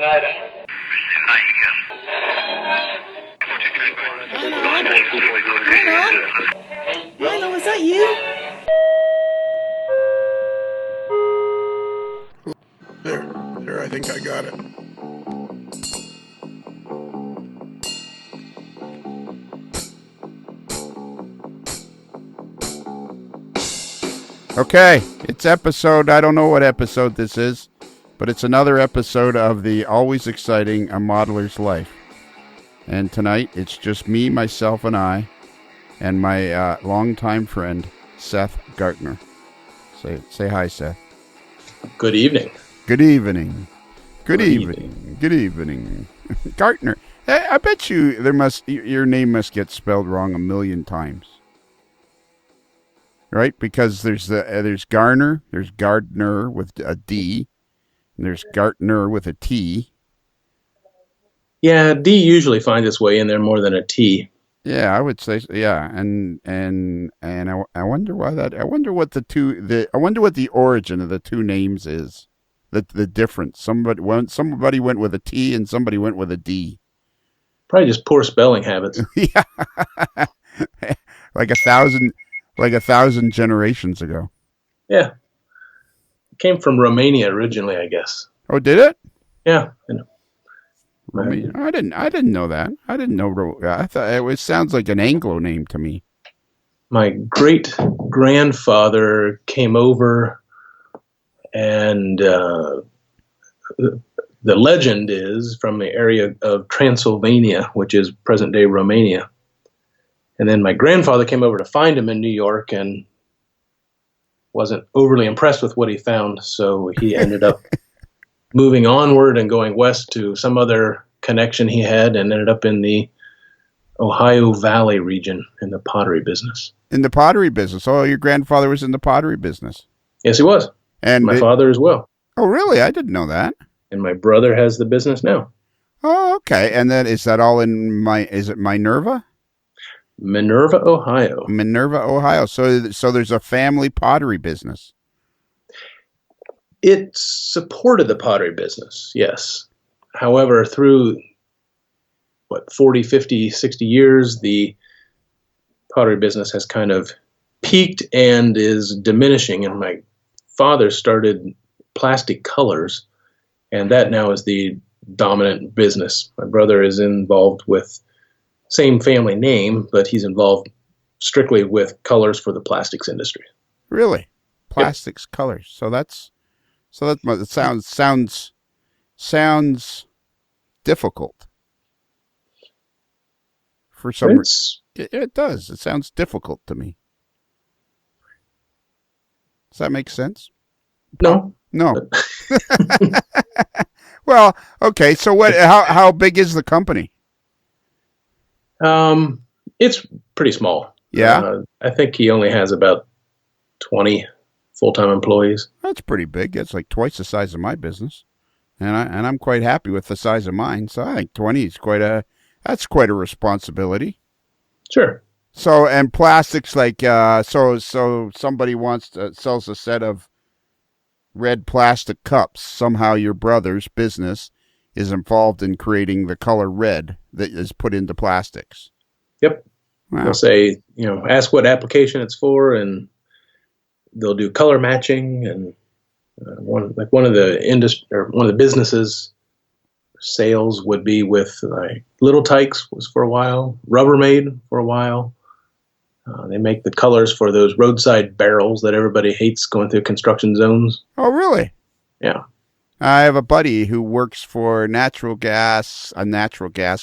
Milo, is that you? There, I think I got it. Okay, it's episode, I don't know what episode this is, but it's another episode of the always exciting A Modeler's Life. And tonight, it's just me, myself, and I, and my longtime friend, Seth Gartner. Say hi, Seth. Good evening. Good evening. Good evening. Good evening. Gartner. I bet you your name must get spelled wrong a million times. Right? Because there's Garner, there's Gardner with a D, and there's Gartner with a T. Yeah, D usually finds its way in there more than a T. Yeah, I would say so. Yeah, and I wonder why that. I wonder what the origin of the two names is. The difference. Somebody went with a T and somebody went with a D. Probably just poor spelling habits. Yeah, like a thousand generations ago. Yeah, it came from Romania originally, I guess. Oh, did it? Yeah, I know. Romania. I didn't know that. I didn't know. I thought it sounds like an Anglo name to me. My great grandfather came over, and the legend is from the area of Transylvania, which is present day Romania. And then my grandfather came over to find him in New York and wasn't overly impressed with what he found, so he ended up moving onward and going west to some other connection he had, and ended up in the Ohio Valley region in the pottery business. In the pottery business? Oh, your grandfather was in the pottery business. Yes, he was. And my father as well. Oh, really? I didn't know that. And my brother has the business now. Oh, okay. And then is that all in is it Minerva? Minerva, Ohio. Minerva, Ohio. So there's a family pottery business. It supported the pottery business, yes. However, through 40, 50, 60 years, the pottery business has kind of peaked and is diminishing. And my father started plastic colors, and that now is the dominant business. My brother is involved with same family name, but he's involved strictly with colors for the plastics industry. Really? Plastics, yep. Colors. So that sounds difficult. For some reason, it does. It sounds difficult to me. Does that make sense? No. Well, okay. So what? How big is the company? It's pretty small. Yeah. I think he only has about 20 full-time employees. That's pretty big. It's like twice the size of my business, and I'm quite happy with the size of mine. So I think 20 is that's quite a responsibility. Sure. So, and plastics, like so somebody sells a set of red plastic cups. Somehow your brother's business is involved in creating the color red that is put into plastics. Yep. Wow. They'll say, ask what application it's for, and they'll do color matching. And one of the businesses sales would be with like Little Tykes was for a while, Rubbermaid for a while. They make the colors for those roadside barrels that everybody hates going through construction zones. Oh, really? Yeah. I have a buddy who works for a natural gas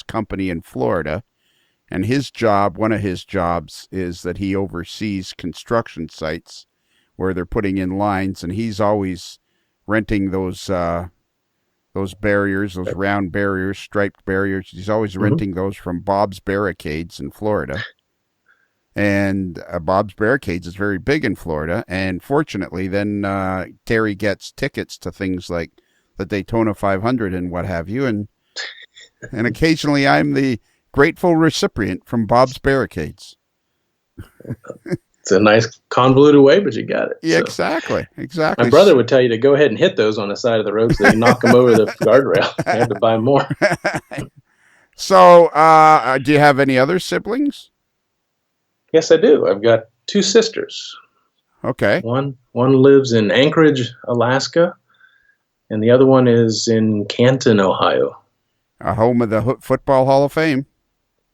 company in Florida, and one of his jobs is that he oversees construction sites where they're putting in lines, and he's always renting those barriers, those round barriers, striped barriers. He's always renting those from Bob's Barricades in Florida. And Bob's Barricades is very big in Florida, and fortunately, then Terry gets tickets to things like the Daytona 500 and what have you, and occasionally I'm the grateful recipient from Bob's Barricades. It's a nice convoluted way, but you got it. Yeah, So exactly. my brother would tell you to go ahead and hit those on the side of the road so they knock them over the guardrail. You have to buy more. So, do you have any other siblings? Yes, I do. I've got two sisters. Okay. One lives in Anchorage, Alaska, and the other one is in Canton, Ohio. A home of the Football Hall of Fame.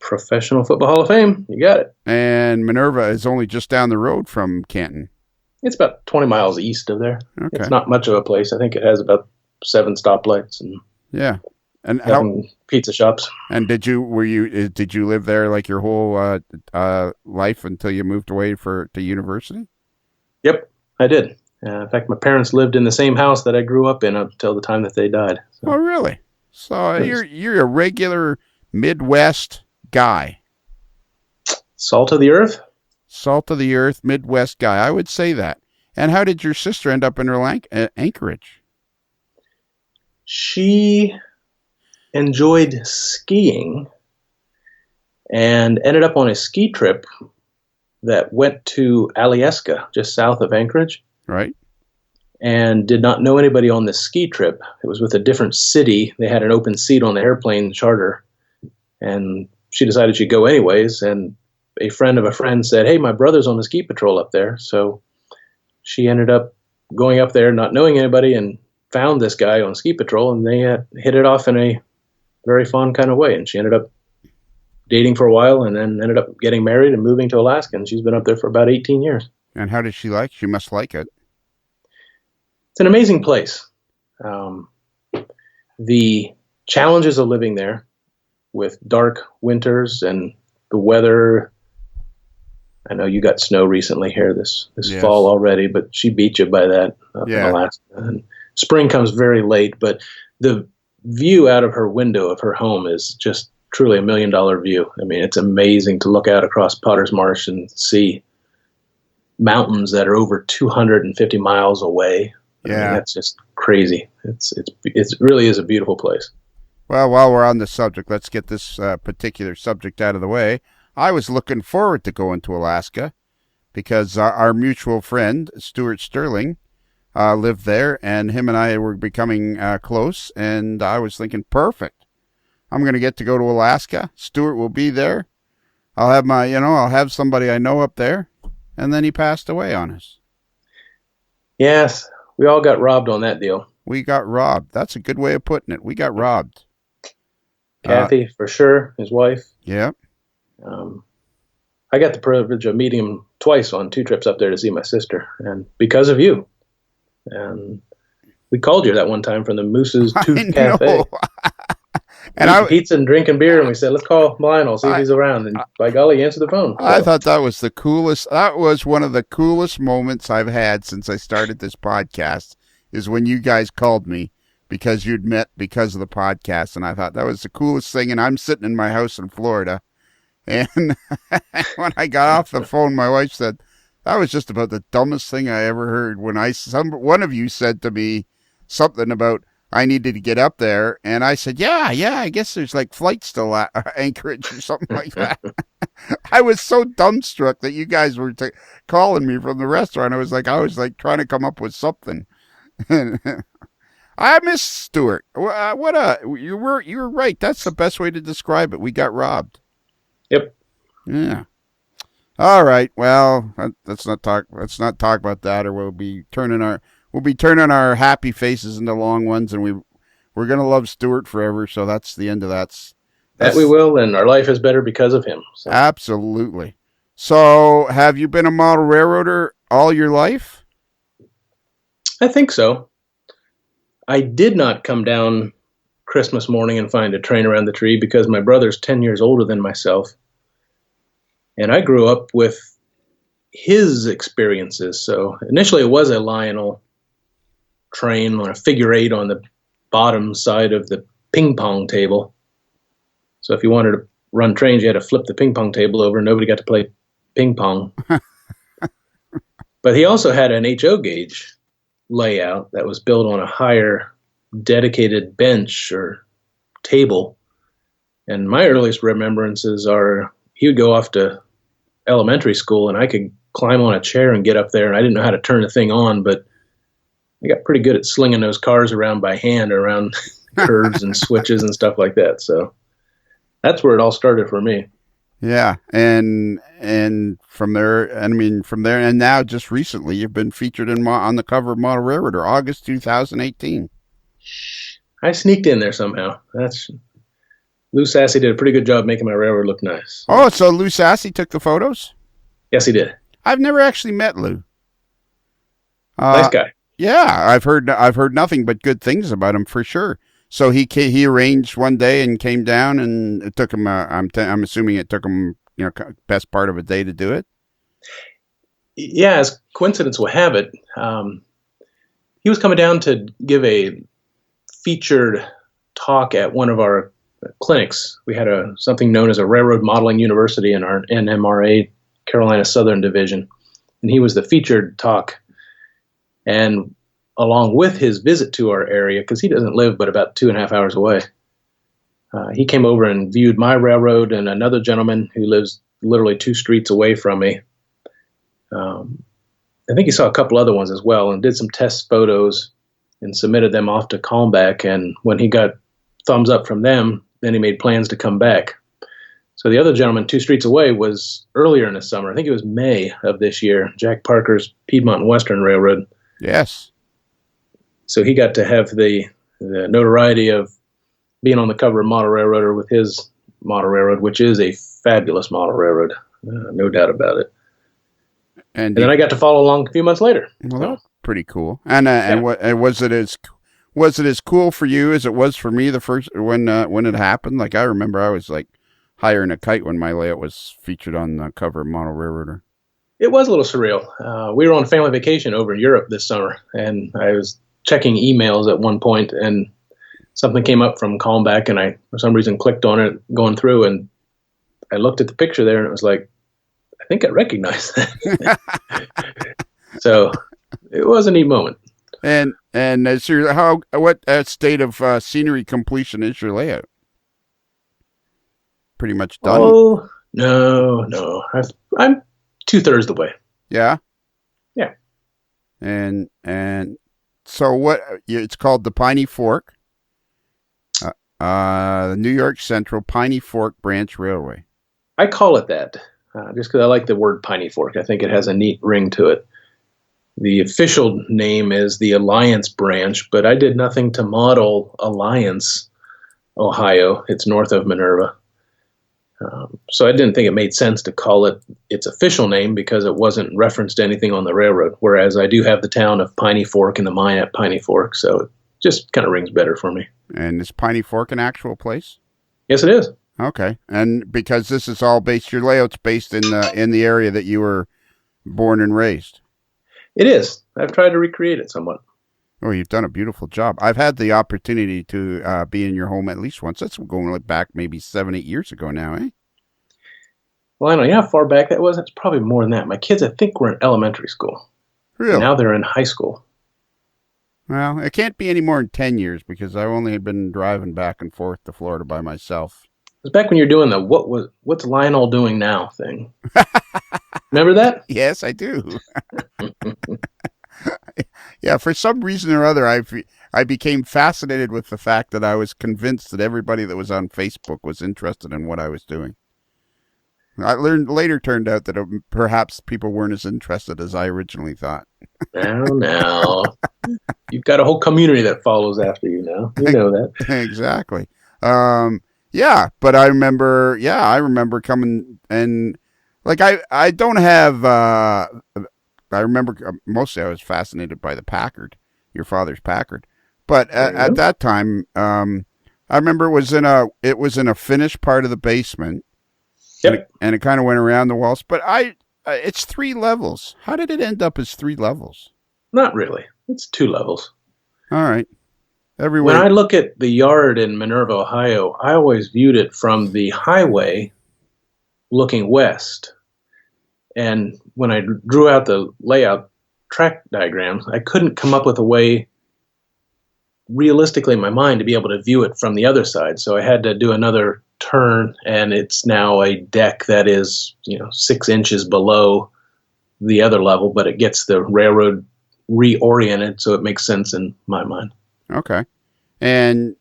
Professional Football Hall of Fame. You got it. And Minerva is only just down the road from Canton. It's about 20 miles east of there. Okay. It's not much of a place. I think it has about 7 stoplights and yeah, and 7 pizza shops. And did you live there like your whole life until you moved away to university? Yep, I did. In fact, my parents lived in the same house that I grew up in until the time that they died. So. Oh, really? So you're a regular Midwest guy. Salt of the earth? Salt of the earth, Midwest guy. I would say that. And how did your sister end up in her Anchorage? She enjoyed skiing and ended up on a ski trip that went to Alyeska, just south of Anchorage. Right. And did not know anybody on the ski trip. It was with a different city. They had an open seat on the airplane charter. And she decided she'd go anyways. And a friend of a friend said, hey, my brother's on the ski patrol up there. So she ended up going up there, not knowing anybody, and found this guy on ski patrol. And they hit it off in a very fun kind of way. And she ended up dating for a while and then ended up getting married and moving to Alaska. And she's been up there for about 18 years. And how did she like? She must like it. It's an amazing place. The challenges of living there with dark winters and the weather. I know you got snow recently here this yes. fall already, but she beat you by that up in Alaska. And spring comes very late, but the view out of her window of her home is just truly $1 million view. I mean, it's amazing to look out across Potter's Marsh and see mountains that are over 250 miles away. I mean, that's just crazy. It really is a beautiful place. Well, while we're on the subject, let's get this particular subject out of the way. I was looking forward to going to Alaska because our mutual friend, Stuart Sterling, lived there, and him and I were becoming close, and I was thinking, perfect. I'm going to get to go to Alaska. Stuart will be there. I'll have I'll have somebody I know up there. And then he passed away on us. Yes, we all got robbed on that deal. We got robbed. That's a good way of putting it. We got robbed. Kathy, for sure, his wife. Yeah. I got the privilege of meeting him twice on 2 trips up there to see my sister, and because of you. And we called you that one time from the Moose's Tooth Cafe. And pizza and drinking beer, and we said, let's call Lionel, see if he's around. And by golly, he answered the phone. I thought that was the coolest. That was one of the coolest moments I've had since I started this podcast, is when you guys called me because you'd met because of the podcast. And I thought that was the coolest thing. And I'm sitting in my house in Florida. And when I got off the phone, my wife said, that was just about the dumbest thing I ever heard. When one of you said to me something about, I needed to get up there, and I said, yeah, I guess there's like flights to Anchorage or something like that. I was so dumbstruck that you guys were calling me from the restaurant. I was like trying to come up with something. I miss Stuart. You were right. That's the best way to describe it. We got robbed. Yep. Yeah. All right. Well, let's not talk about that, or we'll be turning our happy faces into long ones, and we're gonna love Stuart forever. So that's the end of that. That we will, and our life is better because of him. So. Absolutely. So, have you been a model railroader all your life? I think so. I did not come down Christmas morning and find a train around the tree because my brother's 10 years older than myself, and I grew up with his experiences. So initially, it was a Lionel train on a figure 8 on the bottom side of the ping pong table. So if you wanted to run trains, you had to flip the ping pong table over, and nobody got to play ping pong. But he also had an HO gauge layout that was built on a higher dedicated bench or table. And my earliest remembrances are he would go off to elementary school, and I could climb on a chair and get up there. And I didn't know how to turn the thing on, but I got pretty good at slinging those cars around by hand around curves and switches and stuff like that. So that's where it all started for me. Yeah, and from there, and now just recently, you've been featured on the cover of Model Railroader, August 2018. I sneaked in there somehow. That's Lou Sassy did a pretty good job making my railroad look nice. Oh, so Lou Sassy took the photos? Yes, he did. I've never actually met Lou. Nice guy. Yeah, I've heard nothing but good things about him for sure. So he arranged one day and came down, and it took him. I'm assuming it took him, best part of a day to do it. Yeah, as coincidence will have it, he was coming down to give a featured talk at one of our clinics. We had something known as a Railroad Modeling University in our NMRA Carolina Southern Division, and he was the featured talk. And along with his visit to our area, because he doesn't live but about 2.5 hours away, he came over and viewed my railroad and another gentleman who lives literally 2 streets away from me. I think he saw a couple other ones as well and did some test photos and submitted them off to Calmback. And when he got thumbs up from them, then he made plans to come back. So the other gentleman 2 streets away was earlier in the summer. I think it was May of this year, Jack Parker's Piedmont and Western Railroad. Yes. So he got to have the notoriety of being on the cover of Model Railroader with his model railroad, which is a fabulous model railroad, no doubt about it. And then I got to follow along a few months later. Well, pretty cool. And was it as cool for you as it was for me the first when it happened? Like, I remember I was like higher than a kite when my layout was featured on the cover of Model Railroader. It was a little surreal. We were on family vacation over in Europe this summer, and I was checking emails at one point, and something came up from Calmback, and I, for some reason, clicked on it going through, and I looked at the picture there, and it was like, I think I recognize that. So it was a neat moment. And so what state of scenery completion is your layout? Pretty much done. Oh no, I'm 2/3 the way. Yeah. Yeah. And so what? It's called the Piney Fork, the New York Central Piney Fork Branch Railway. I call it that just because I like the word Piney Fork. I think it has a neat ring to it. The official name is the Alliance Branch, but I did nothing to model Alliance, Ohio. It's north of Minerva. So I didn't think it made sense to call it its official name because it wasn't referenced to anything on the railroad, whereas I do have the town of Piney Fork and the mine at Piney Fork, so it just kind of rings better for me. And is Piney Fork an actual place? Yes, it is. Okay. And because this is all based, your layout's based in the area that you were born and raised. It is. I've tried to recreate it somewhat. Oh, you've done a beautiful job. I've had the opportunity to be in your home at least once. That's going back maybe 7-8 years ago now, eh? Well, I don't know how far back that was. It's probably more than that. My kids, I think, were in elementary school. Really? Now they're in high school. Well, it can't be any more than 10 years because I only had been driving back and forth to Florida by myself. It was back when you were doing the what's Lionel doing now thing. Remember that? Yes, I do. Yeah, for some reason or other, I became fascinated with the fact that I was convinced that everybody that was on Facebook was interested in what I was doing. I turned out that perhaps people weren't as interested as I originally thought. Now. You've got a whole community that follows after you now. You know that. Exactly. Yeah, but I remember coming and like I don't have I remember mostly I was fascinated by the Packard, your father's Packard. But at that time, I remember it was in a finished part of the basement. Yep. And it kind of went around the walls. But it's 3 levels. How did it end up as 3 levels? Not really. It's 2 levels. All right. Everywhere. When I look at the yard in Minerva, Ohio, I always viewed it from the highway looking west. And when I drew out the layout track diagrams, I couldn't come up with a way realistically in my mind to be able to view it from the other side. So I had to do another turn, and it's now a deck that is 6 inches below the other level, but it gets the railroad reoriented, so it makes sense in my mind. Okay. And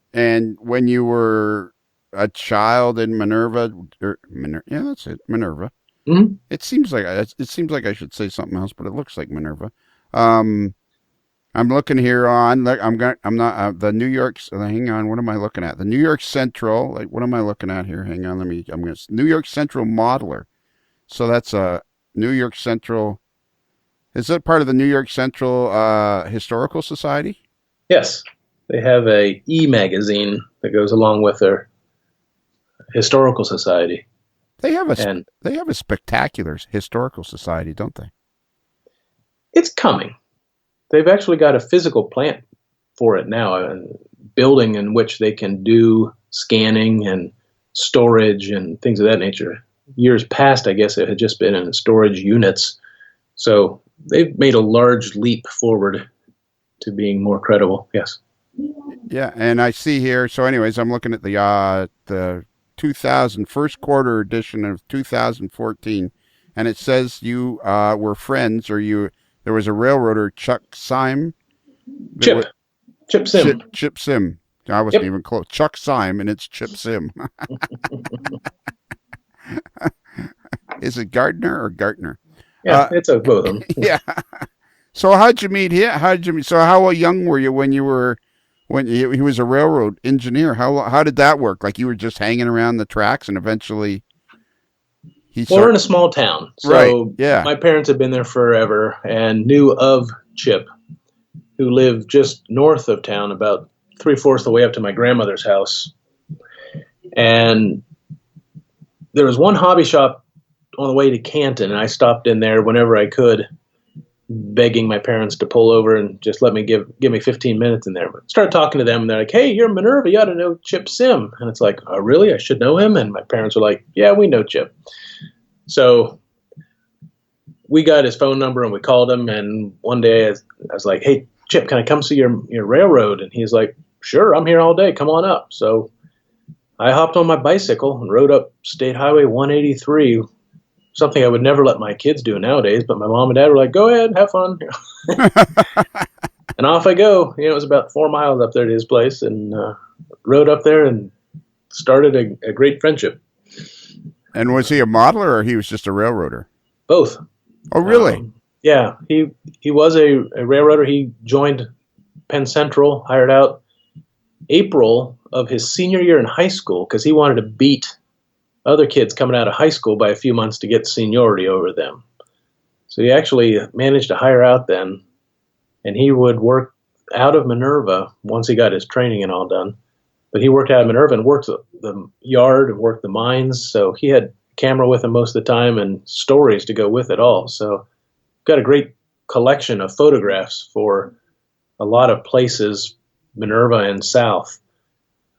when you were a child in Minerva, yeah, that's it, Minerva. Mm-hmm. It seems like I should say something else, but it looks like Minerva. Um, I'm looking here on. I'm not the New York. Hang on. What am I looking at? The New York Central. Like, what am I looking at here? Hang on. New York Central Modeler. So that's a New York Central. Is that part of the New York Central Historical Society? Yes, they have a e-magazine that goes along with their historical society. They have a spectacular historical society, don't they? It's coming. They've actually got a physical plant for it now, a building in which they can do scanning and storage and things of that nature. Years past, I guess it had just been in storage units. So they've made a large leap forward to being more credible. Yes. Yeah, and I see here. So, anyways, I'm looking at the 2000 first quarter edition of 2014, and it says you were friends, or you. There was a railroader, Chuck Syme. Chip Sim. Chip Sim. I wasn't even close. Chuck Syme, and it's Chip Sim. Is it Gardner or Gartner? Yeah, it's both of them. Yeah. So how'd you meet him? So how young were you when he was a railroad engineer? How did that work? Like, you were just hanging around the tracks, and eventually we're in a small town, so right. Yeah. My parents had been there forever and knew of Chip, who lived just north of town, about 3/4 of the way up to my grandmother's house. And there was one hobby shop on the way to Canton, and I stopped in there whenever I could, begging my parents to pull over and just let me give me 15 minutes in there. But started talking to them, and they're like, "Hey, you're Minerva. You ought to know Chip Sim." And it's like, "Oh, really? I should know him?" And my parents were like, "Yeah, we know Chip." So we got his phone number and we called him. And one day I was like, "Hey, Chip, can I come see your railroad?" And he's like, "Sure, I'm here all day. Come on up." So I hopped on my bicycle and rode up State Highway 183, something I would never let my kids do nowadays. But my mom and dad were like, "Go ahead, have fun." And off I go. It was about 4 miles up there to his place, and rode up there and started a great friendship. And was he a modeler, or he was just a railroader? Both. Oh, really? Yeah, he was a railroader. He joined Penn Central, hired out April of his senior year in high school, because he wanted to beat other kids coming out of high school by a few months to get seniority over them. So he actually managed to hire out then, and he would work out of Minerva once he got his training and all done. But he worked out of Minerva and worked the yard and worked the mines. So he had camera with him most of the time and stories to go with it all. So got a great collection of photographs for a lot of places, Minerva and South.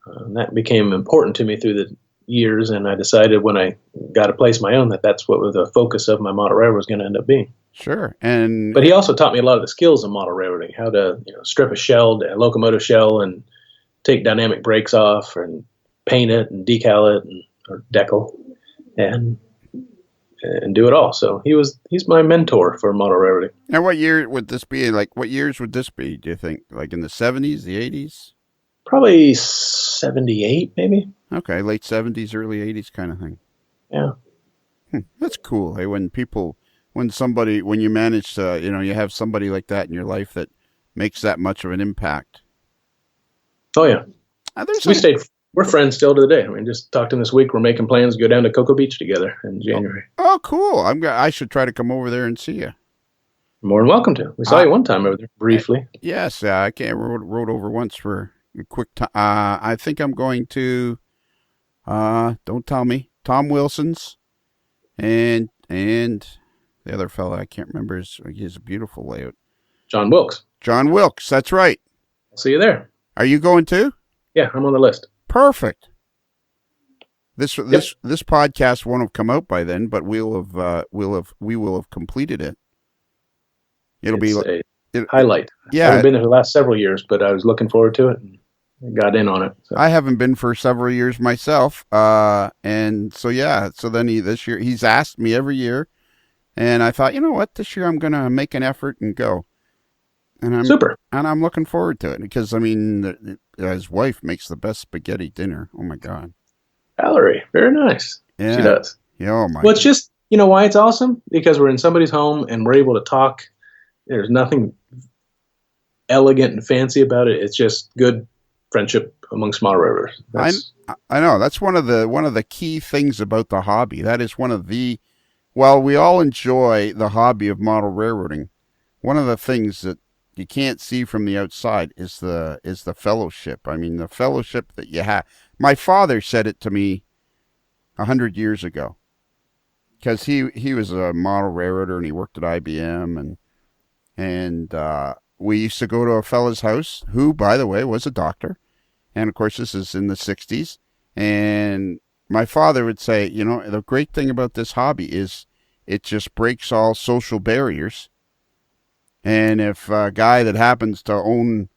And that became important to me through the years. And I decided when I got a place of my own that's what the focus of my model railroad was going to end up being. Sure. But he also taught me a lot of the skills of model railroading, how to strip a locomotive shell and take dynamic brakes off and paint it and decal it or decal and do it all. So he's my mentor for model railroading. And what year would this be? Like, what years would this be, do you think? Like in the 70s, the 80s? Probably 78, maybe. Okay, late 70s, early 80s kind of thing. Yeah. That's cool. Hey, when you manage to, you have somebody like that in your life that makes that much of an impact. Oh, yeah. We're friends still to the day. I mean, just talked to him this week. We're making plans to go down to Cocoa Beach together in January. Oh, cool. I should try to come over there and see you. You're more than welcome to. We saw you one time over there, briefly. Yes, I rode over once for a quick time. I think I'm going to, don't tell me, Tom Wilson's and the other fella, I can't remember, he's a beautiful layout. John Wilkes, that's right. I'll see you there. Are you going too? Yeah, I'm on the list. Perfect. This podcast won't have come out by then, but we will have completed it. It'll be a highlight. Yeah, I haven't been there the last several years, but I was looking forward to it and I got in on it. So. I haven't been for several years myself, and so yeah. So then this year he's asked me every year, And I thought, you know what, this year I'm going to make an effort and go. And Super. I'm looking forward to it because I mean, his wife makes the best spaghetti dinner. Oh my god. Valerie, very nice. She Yeah. does. Yeah. Oh my. Well, it's just, why it's awesome? Because we're in somebody's home and we're able to talk. There's nothing elegant and fancy about it. It's just good friendship among small rivers. I know that's one of the key things about the hobby. That is one of the while we all enjoy the hobby of model railroading, one of the things that you can't see from the outside is the fellowship. I mean, the fellowship that you have. My father said it to me 100 years ago because he was a model railroader and he worked at IBM and we used to go to a fella's house who, by the way, was a doctor. And of course, this is in the 60s. And my father would say, the great thing about this hobby is it just breaks all social barriers. And if a guy that happens to own,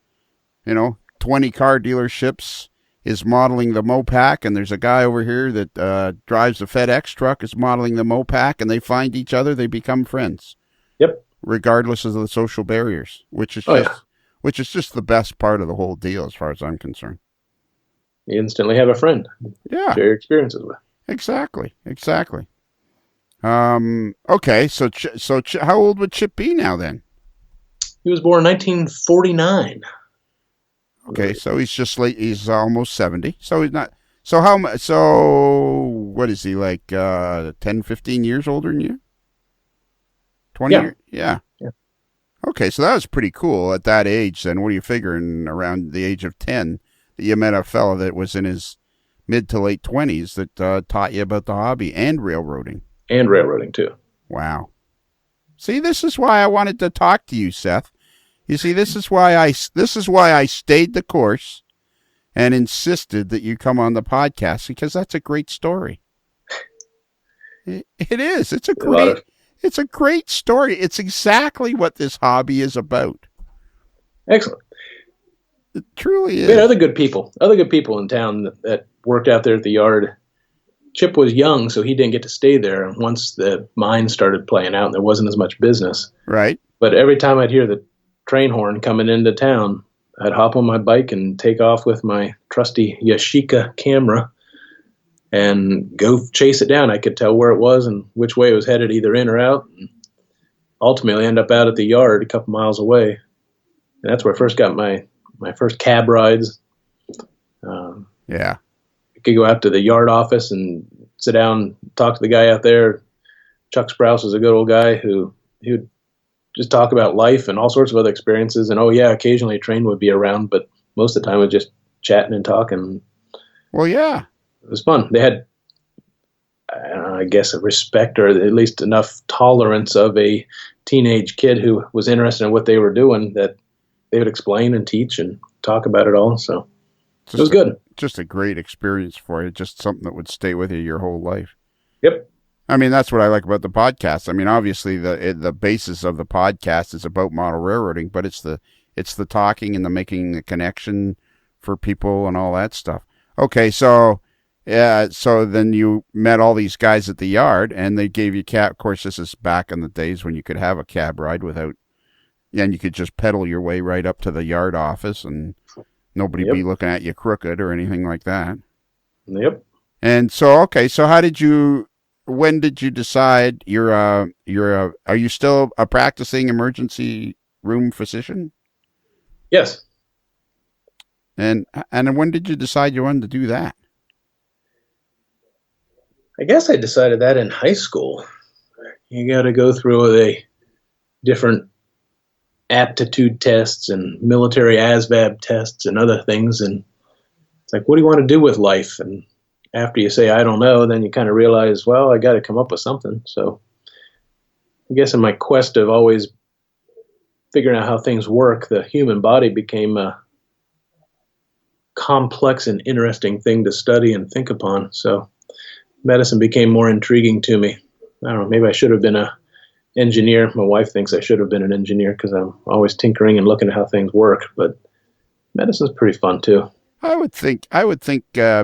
20 car dealerships is modeling the Mopac, and there's a guy over here that drives a FedEx truck is modeling the Mopac, and they find each other, they become friends. Yep. Regardless of the social barriers, which is just the best part of the whole deal as far as I'm concerned. You instantly have a friend. Yeah. Share your experiences with. Exactly. Okay. So how old would Chip be now then? He was born in 1949. Okay. So he's just late. He's almost 70. So he's not. So what is he like? 10, 15 years older than you? 20 Yeah. years? Yeah. Yeah. Okay. So that was pretty cool at that age. Then what are you figuring around the age of 10? You met a fella that was in his mid to late 20s that taught you about the hobby and railroading. And railroading, too. Wow. See, this is why I wanted to talk to you, Seth. You see, this is why I stayed the course and insisted that you come on the podcast, because that's a great story. It is. It's a great story. It's exactly what this hobby is about. Excellent. It truly is. We had other good people in town that worked out there at the yard. Chip was young, so he didn't get to stay there once the mine started playing out and there wasn't as much business. Right. But every time I'd hear the train horn coming into town, I'd hop on my bike and take off with my trusty Yashica camera and go chase it down. I could tell where it was and which way it was headed, either in or out. And ultimately, end up out at the yard a couple miles away. And that's where I first got my first cab rides. Yeah. I could go out to the yard office and sit down, talk to the guy out there. Chuck Sprouse was a good old guy who would just talk about life and all sorts of other experiences. And occasionally a train would be around, but most of the time it was just chatting and talking. Well, yeah. It was fun. They had, I guess, a respect or at least enough tolerance of a teenage kid who was interested in what they were doing that they would explain and teach and talk about it all. So it was good. Just a great experience for you. Just something that would stay with you your whole life. Yep. I mean, that's what I like about the podcast. I mean, obviously the basis of the podcast is about model railroading, but it's the talking and the making the connection for people and all that stuff. Okay, so yeah, so then you met all these guys at the yard, and they gave you cab. Of course, this is back in the days when you could have a cab ride without, and you could just pedal your way right up to the yard office, and nobody be looking at you crooked or anything like that. Yep. And so, okay, so when did you decide are you still a practicing emergency room physician? Yes. And when did you decide you wanted to do that? I guess I decided that in high school. You got to go through the different aptitude tests and military ASVAB tests and other things. And it's like, what do you want to do with life? And after you say, I don't know, then you kind of realize, well, I got to come up with something. So I guess in my quest of always figuring out how things work, the human body became a complex and interesting thing to study and think upon. So medicine became more intriguing to me. I don't know, maybe I should have been an engineer. My wife thinks I should have been an engineer because I'm always tinkering and looking at how things work, but medicine's pretty fun too. I would think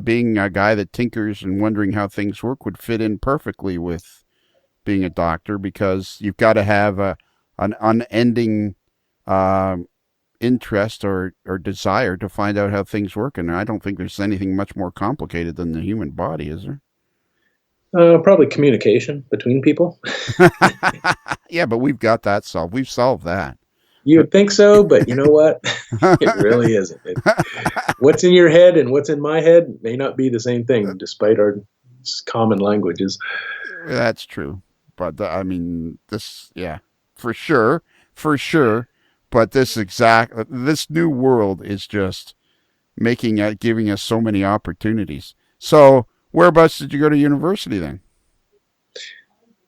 being a guy that tinkers and wondering how things work would fit in perfectly with being a doctor, because you've got to have an unending interest or desire to find out how things work. And I don't think there's anything much more complicated than the human body, is there? Probably communication between people. Yeah, but we've got that solved. We've solved that. You would think so, but you know what? It really isn't. What's in your head and what's in my head may not be the same thing, despite our common languages. That's true. But I mean, yeah, for sure. But this new world is just giving us so many opportunities. So, whereabouts did you go to university then?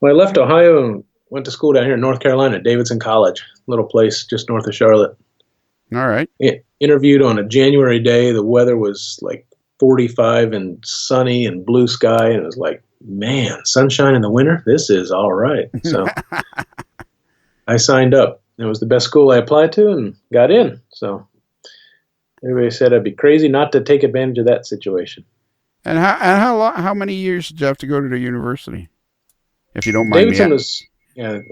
Well, I left Ohio and went to school down here in North Carolina at Davidson College, a little place just north of Charlotte. All right. Interviewed on a January day. The weather was like 45 and sunny and blue sky. And it was like, man, sunshine in the winter? This is all right. So I signed up. It was the best school I applied to and got in. So everybody said I'd be crazy not to take advantage of that situation. And how many years did you have to go to the university, if you don't mind Davidson me? was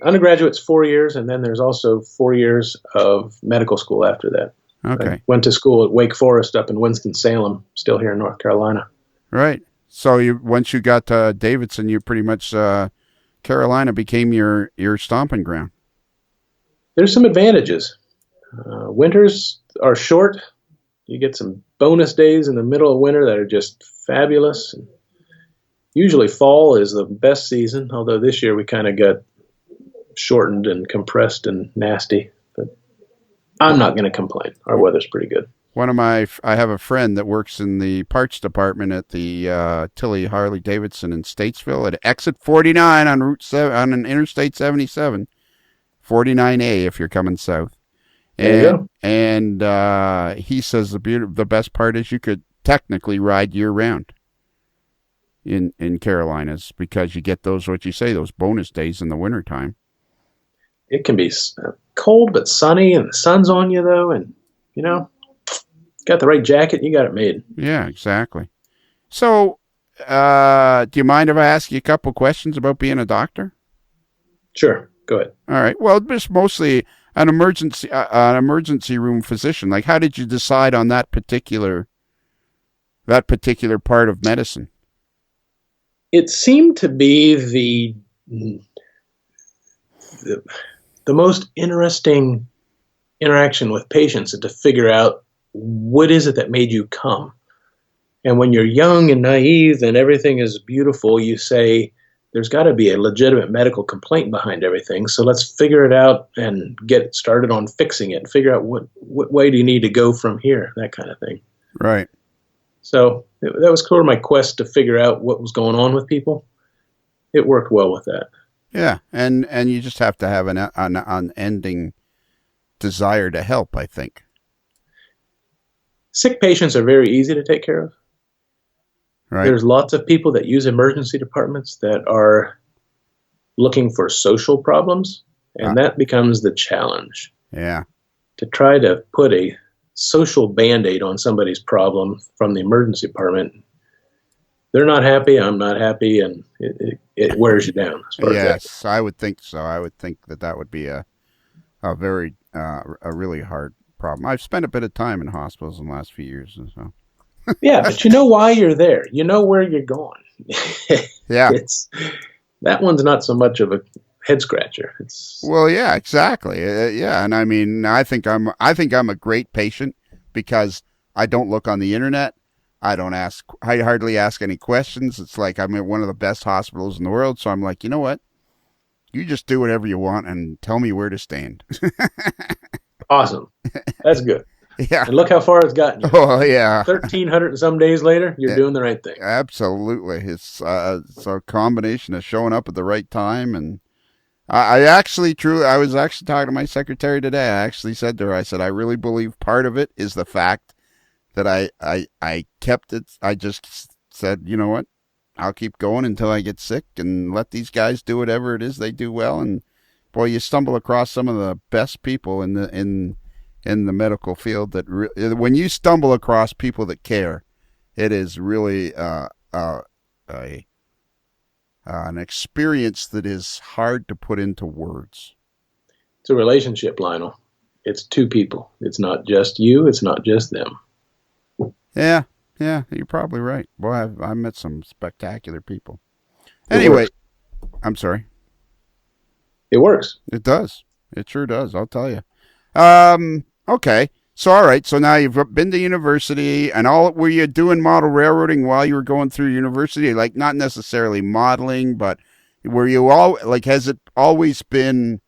undergraduate's 4 years, and then there's also 4 years of medical school after that. Okay. I went to school at Wake Forest up in Winston-Salem, still here in North Carolina. Right. So once you got to Davidson, you pretty much Carolina became your stomping ground. There's some advantages. Winters are short. You get some bonus days in the middle of winter that are just fabulous. Usually fall is the best season, although this year we kind of got shortened and compressed and nasty. But I'm not going to complain. Our weather's pretty good. I have a friend that works in the parts department at the Tilley Harley Davidson in Statesville at exit 49 on Route 7 on an Interstate 77, 49A if you're coming south. And he says the best part is you could technically ride year round in Carolinas, because you get those bonus days in the wintertime. It can be cold but sunny, and the sun's on you though, and got the right jacket, you got it made. Yeah, exactly. So, do you mind if I ask you a couple questions about being a doctor? Sure, go ahead. All right. Well, just mostly an emergency room physician. Like, how did you decide on that particular part of medicine? It seemed to be the most interesting interaction with patients, and to figure out what is it that made you come. And when you're young and naive and everything is beautiful, you say, there's got to be a legitimate medical complaint behind everything. So let's figure it out and get started on fixing it. Figure out what way do you need to go from here, that kind of thing. Right. So that was sort of my quest to figure out what was going on with people. It worked well with that. Yeah, and you just have to have an unending desire to help, I think. Sick patients are very easy to take care of. Right. There's lots of people that use emergency departments that are looking for social problems, and that becomes the challenge. Yeah. To try to put a social Band-Aid on somebody's problem from the emergency department. They're not happy, I'm not happy, and it wears you down. Yes, I would think so. I would think that would be a very a really hard problem. I've spent a bit of time in hospitals in the last few years, and so. Yeah, but you know why you're there. You know where you're going. Yeah. That one's not so much of a head scratcher. Well, yeah, exactly. Yeah, and I mean, I think I'm a great patient because I don't look on the internet. I hardly ask any questions. It's like I'm at one of the best hospitals in the world, so I'm like, you know what? You just do whatever you want and tell me where to stand. Awesome. That's good. Yeah. And look how far it's gotten you. Oh, yeah. 1,300 and some days later, you're doing the right thing. Absolutely. It's a combination of showing up at the right time. And I was actually talking to my secretary today. I actually said to her, I said, I really believe part of it is the fact that I kept it. I just said, you know what? I'll keep going until I get sick and let these guys do whatever it is they do well. And boy, you stumble across some of the best people in the medical field when you stumble across people that care, it is really an experience that is hard to put into words. It's a relationship, Lionel. It's two people. It's not just you. It's not just them. Yeah, you're probably right. Boy, I've met some spectacular people. It Anyway, works. I'm sorry. It works. It does. It sure does. I'll tell you. Okay. So, all right. So now you've been to university and were you doing model railroading while you were going through university? Like not necessarily modeling, but were you has it always been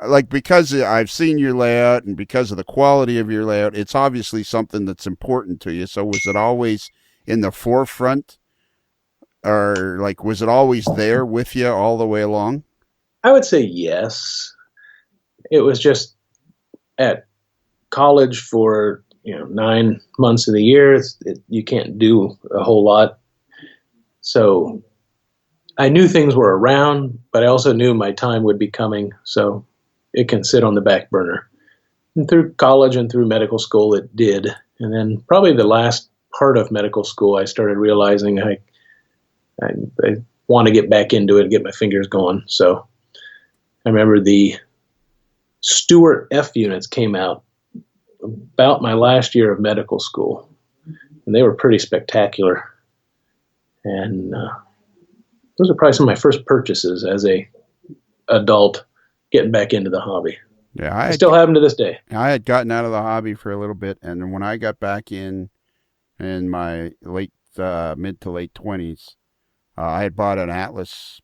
like, because I've seen your layout and because of the quality of your layout, it's obviously something that's important to you. So was it always in the forefront, or like, was it always there with you all the way along? I would say yes. It was just at college for 9 months of the year. You can't do a whole lot. So I knew things were around, but I also knew my time would be coming. So it can sit on the back burner. And through college and through medical school, it did. And then probably the last part of medical school, I started realizing I want to get back into it and get my fingers going. So I remember the Stewart F units came out about my last year of medical school, and they were pretty spectacular. And those are probably some of my first purchases as a adult getting back into the hobby. Yeah, I still have them to this day. I had gotten out of the hobby for a little bit, and when I got back in my mid to late 20s, I had bought an Atlas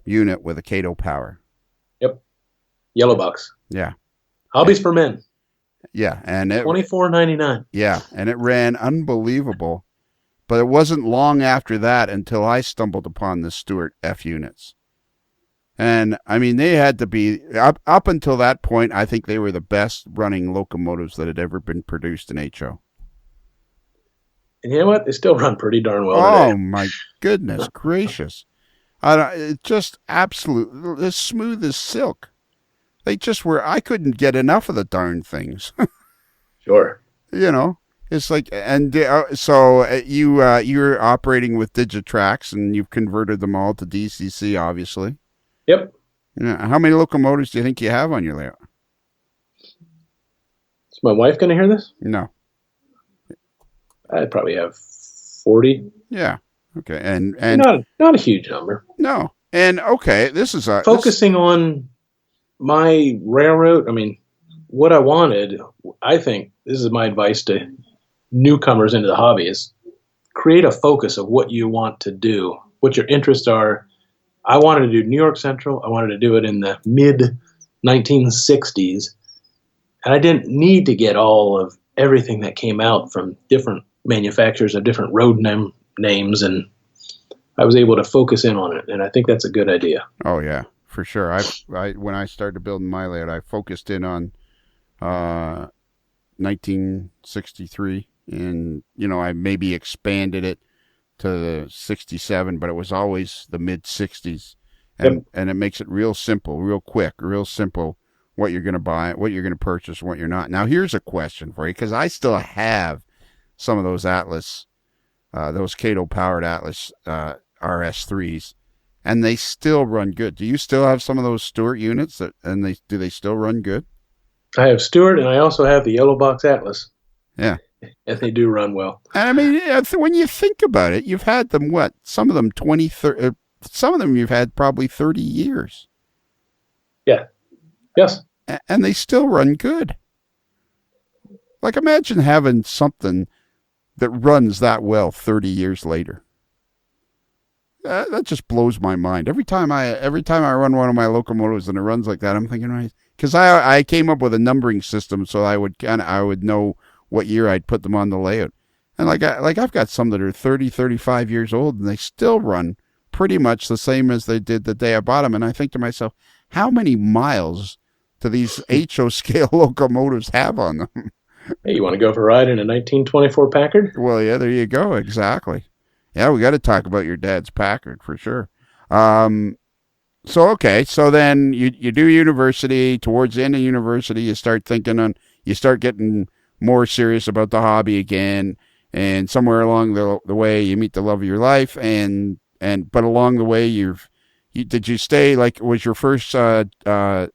unit with a Cato power. Yep, yellow box. Yeah, hobbies for men. Yeah, and it $24.99. Yeah, and it ran unbelievable. But it wasn't long after that until I stumbled upon the Stewart F units. And, I mean, they had to be, up until that point, I think they were the best running locomotives that had ever been produced in HO. And you know what? They still run pretty darn well today. Oh, my goodness gracious. It's just absolute, as smooth as silk. They just were, I couldn't get enough of the darn things. Sure. It's like, and so you're operating with Digitrax, and you've converted them all to DCC, obviously. Yep. Yeah. How many locomotives do you think you have on your layout? Is my wife going to hear this? No. I'd probably have 40. Yeah. Okay. And not a huge number. No. And okay, this is focusing on my railroad. I mean, what I wanted. I think this is my advice to newcomers into the hobby: is create a focus of what you want to do, what your interests are. I wanted to do New York Central. I wanted to do it in the mid 1960s, and I didn't need to get all of everything that came out from different manufacturers of different road names, and I was able to focus in on it, and I think that's a good idea. Oh yeah, for sure. When I started building my layout, I focused in on 1963, and I maybe expanded it to 67, but it was always the mid 60s, and it makes it real simple, real quick, real simple what you're going to buy, what you're going to purchase, what you're not. Now here's a question for you, because I still have some of those Atlas, those Cato powered Atlas RS3s, and they still run good. Do you still have some of those Stewart units do they still run good? I have Stewart, and I also have the yellow box Atlas. Yeah. And they do run well. I mean, when you think about it, you've had them, some of them 20, 30, some of them you've had probably 30 years. Yeah. Yes. And they still run good. Like, imagine having something that runs that well 30 years later. That just blows my mind. Every time I run one of my locomotives and it runs like that, I'm thinking, because I came up with a numbering system so I would know what year I'd put them on the layout. And I've got some that are 30, 35 years old, and they still run pretty much the same as they did the day I bought them. And I think to myself, how many miles do these HO scale locomotives have on them? Hey, you want to go for a ride in a 1924 Packard? Well, yeah, there you go. Exactly. Yeah, we got to talk about your dad's Packard for sure. So then you do university. Towards the end of university, you start getting more serious about the hobby again. and somewhere along the way you meet the love of your life, but along the way did you stay, like, was your first what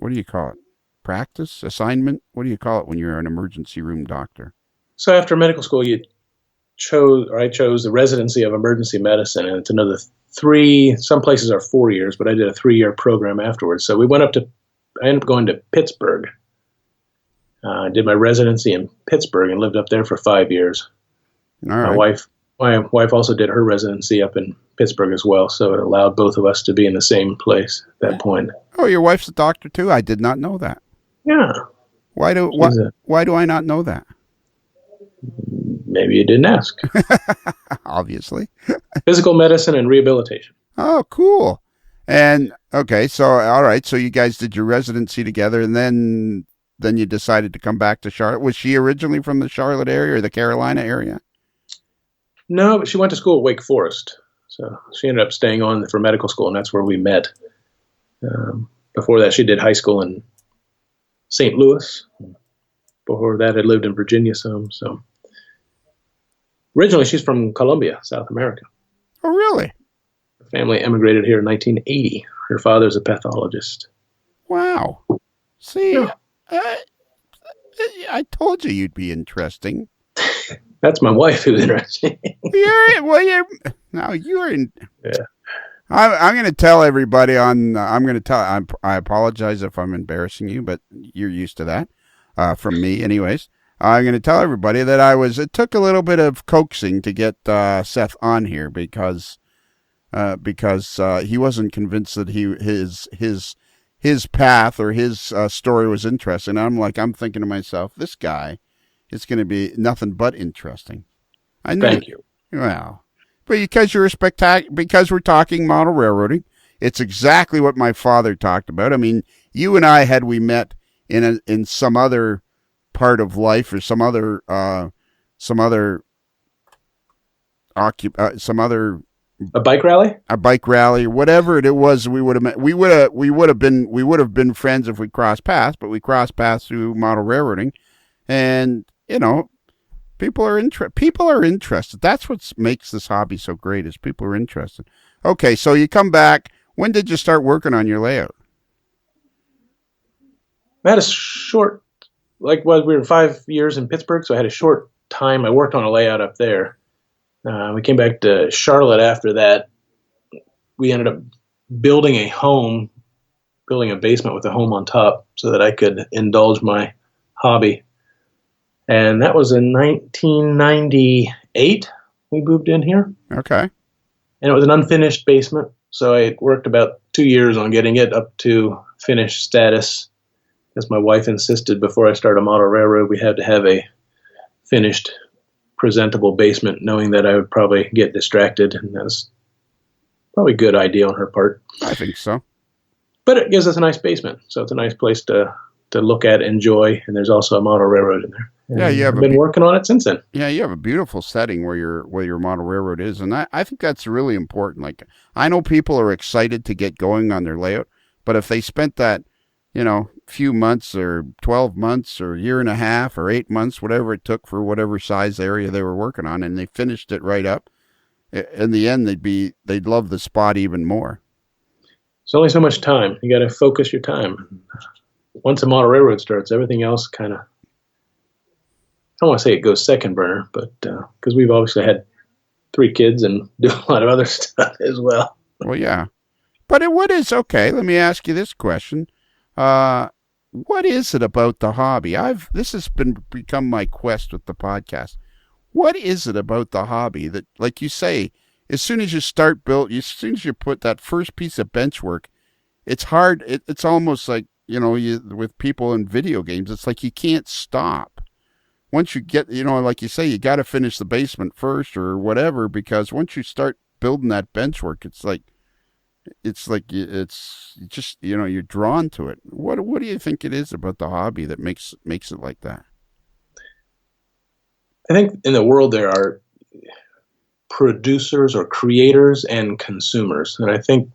do you call it, practice assignment, what do you call it when you're an emergency room doctor? So after medical school, I chose the residency of emergency medicine, and it's another 3. Some places are 4 years, but I did a 3-year program afterwards. So I ended up going to Pittsburgh. I did my residency in Pittsburgh and lived up there for 5 years. All right. My wife also did her residency up in Pittsburgh as well, so it allowed both of us to be in the same place at that point. Oh, your wife's a doctor too? I did not know that. Yeah. Why do I not know that? Maybe you didn't ask. Obviously. Physical medicine and rehabilitation. Oh, cool. And okay, so all right, so you guys did your residency together, and then you decided to come back to Charlotte. Was she originally from the Charlotte area or the Carolina area? No, but she went to school at Wake Forest. So she ended up staying on for medical school, and that's where we met. Before that, she did high school in St. Louis. Before that, I lived in Virginia some. So originally, she's from Colombia, South America. Oh, really? Her family emigrated here in 1980. Her father's a pathologist. Wow. See, Yeah. I told you you'd be interesting. That's my wife who's interesting. You're in. Yeah. I'm going to tell everybody I apologize if I'm embarrassing you, but you're used to that, from me anyways. I'm going to tell everybody that it took a little bit of coaxing to get Seth on here because he wasn't convinced that his path or his story was interesting. I'm thinking to myself, this guy is going to be nothing but interesting. I know. Thank you. Well, but because because we're talking model railroading, it's exactly what my father talked about. I mean, you and I, had we met in some other part of life or some other a bike rally, whatever it was, we would have been friends if we crossed paths, but we crossed paths through model railroading, and people are interested. That's what makes this hobby so great, is people are interested. Okay, so you come back. When did you start working on your layout? I had a short, we were 5 years in Pittsburgh, so I had a short time. I worked on a layout up there. We came back to Charlotte after that. We ended up building a basement with a home on top so that I could indulge my hobby. And that was in 1998 we moved in here. Okay. And it was an unfinished basement, so I worked about 2 years on getting it up to finished status. As my wife insisted, before I started a model railroad, we had to have a finished, presentable basement, knowing that I would probably get distracted, and that's probably a good idea on her part. I think so. But it gives us a nice basement, so it's a nice place to look at, enjoy, and there's also a model railroad in there. And yeah, I've been working on it since then. Yeah, you have a beautiful setting where your model railroad is, and I think that's really important. Like, I know people are excited to get going on their layout, but if they spent that, few months or 12 months or a year and a half or 8 months, whatever it took for whatever size area they were working on, and they finished it right up, in the end they'd love the spot even more. It's only so much time. You got to focus your time. Once a model railroad starts, everything else kind of, I don't want to say it goes second burner, but because we've obviously had 3 kids and do a lot of other stuff as well. Well, yeah. But okay, let me ask you this question. What is it about the hobby? This has become my quest with the podcast. What is it about the hobby that, like you say, as soon as you put that first piece of bench work, it's hard. It's almost like, with people in video games, it's like you can't stop. Once you get, like you say, you got to finish the basement first or whatever, because once you start building that bench work, it's just, you're drawn to it. What do you think it is about the hobby that makes it like that? I think in the world there are producers or creators and consumers. And I think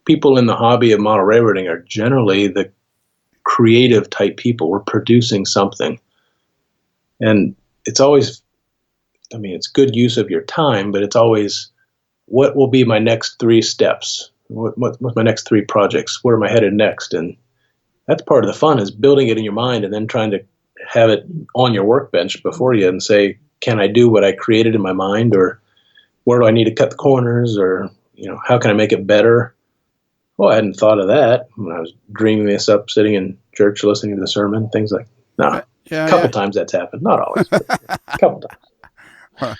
people in the hobby of model railroading are generally the creative type people. We're producing something. And it's always I mean, it's good use of your time, but it's always, what will be my next 3 steps? What's my next 3 projects? Where am I headed next? And that's part of the fun, is building it in your mind and then trying to have it on your workbench before you and say, can I do what I created in my mind? Or where do I need to cut the corners? Or, how can I make it better? Well, I hadn't thought of that when I was dreaming this up, sitting in church, listening to the sermon, things like, no, a couple times that's happened. Not always, but a couple times.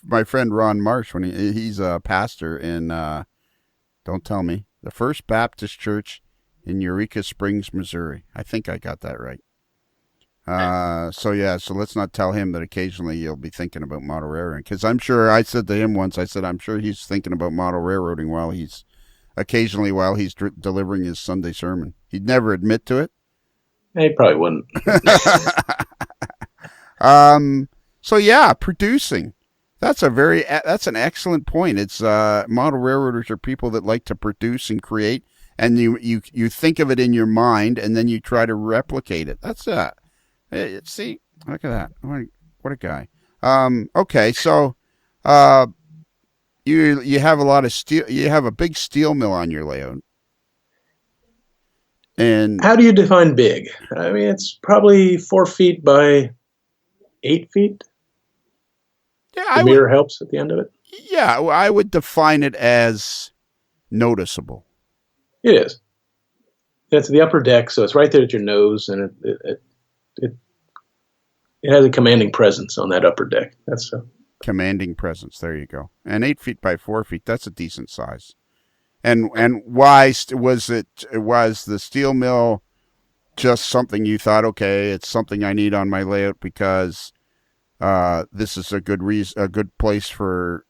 My friend Ron Marsh, when he's a pastor in, don't tell me, the First Baptist Church in Eureka Springs, Missouri. I think I got that right. So let's not tell him that occasionally you'll be thinking about model railroading, because I'm sure I said to him once, I'm sure he's thinking about model railroading while he's delivering his Sunday sermon. He'd never admit to it. He probably wouldn't. Producing. That's an excellent point. It's model railroaders are people that like to produce and create, and you think of it in your mind, and then you try to replicate it. That's see, look at that. What a guy. Okay, so you have a lot of steel. You have a big steel mill on your layout. And how do you define big? I mean, it's probably 4 feet by 8 feet. Yeah, the mirror helps at the end of it. Yeah, I would define it as noticeable. It is. It's the upper deck, so it's right there at your nose, and it has a commanding presence on that upper deck. That's commanding presence. There you go. And 8 feet by 4 feet. That's a decent size. And why was the steel mill just something you thought, okay, it's something I need on my layout because this is a good place for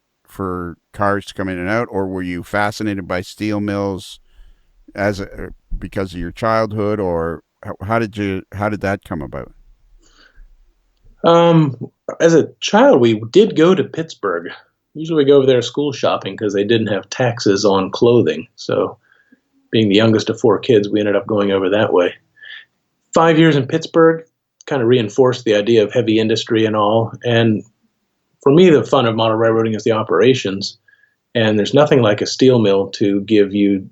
cars to come in and out, or were you fascinated by steel mills because of your childhood, or how did that come about? As a child, we did go to Pittsburgh. Usually we go over there school shopping because they didn't have taxes on clothing. So being the youngest of 4 kids, we ended up going over that way. 5 years in Pittsburgh kind of reinforced the idea of heavy industry and all. And for me, the fun of model railroading is the operations. And there's nothing like a steel mill to give you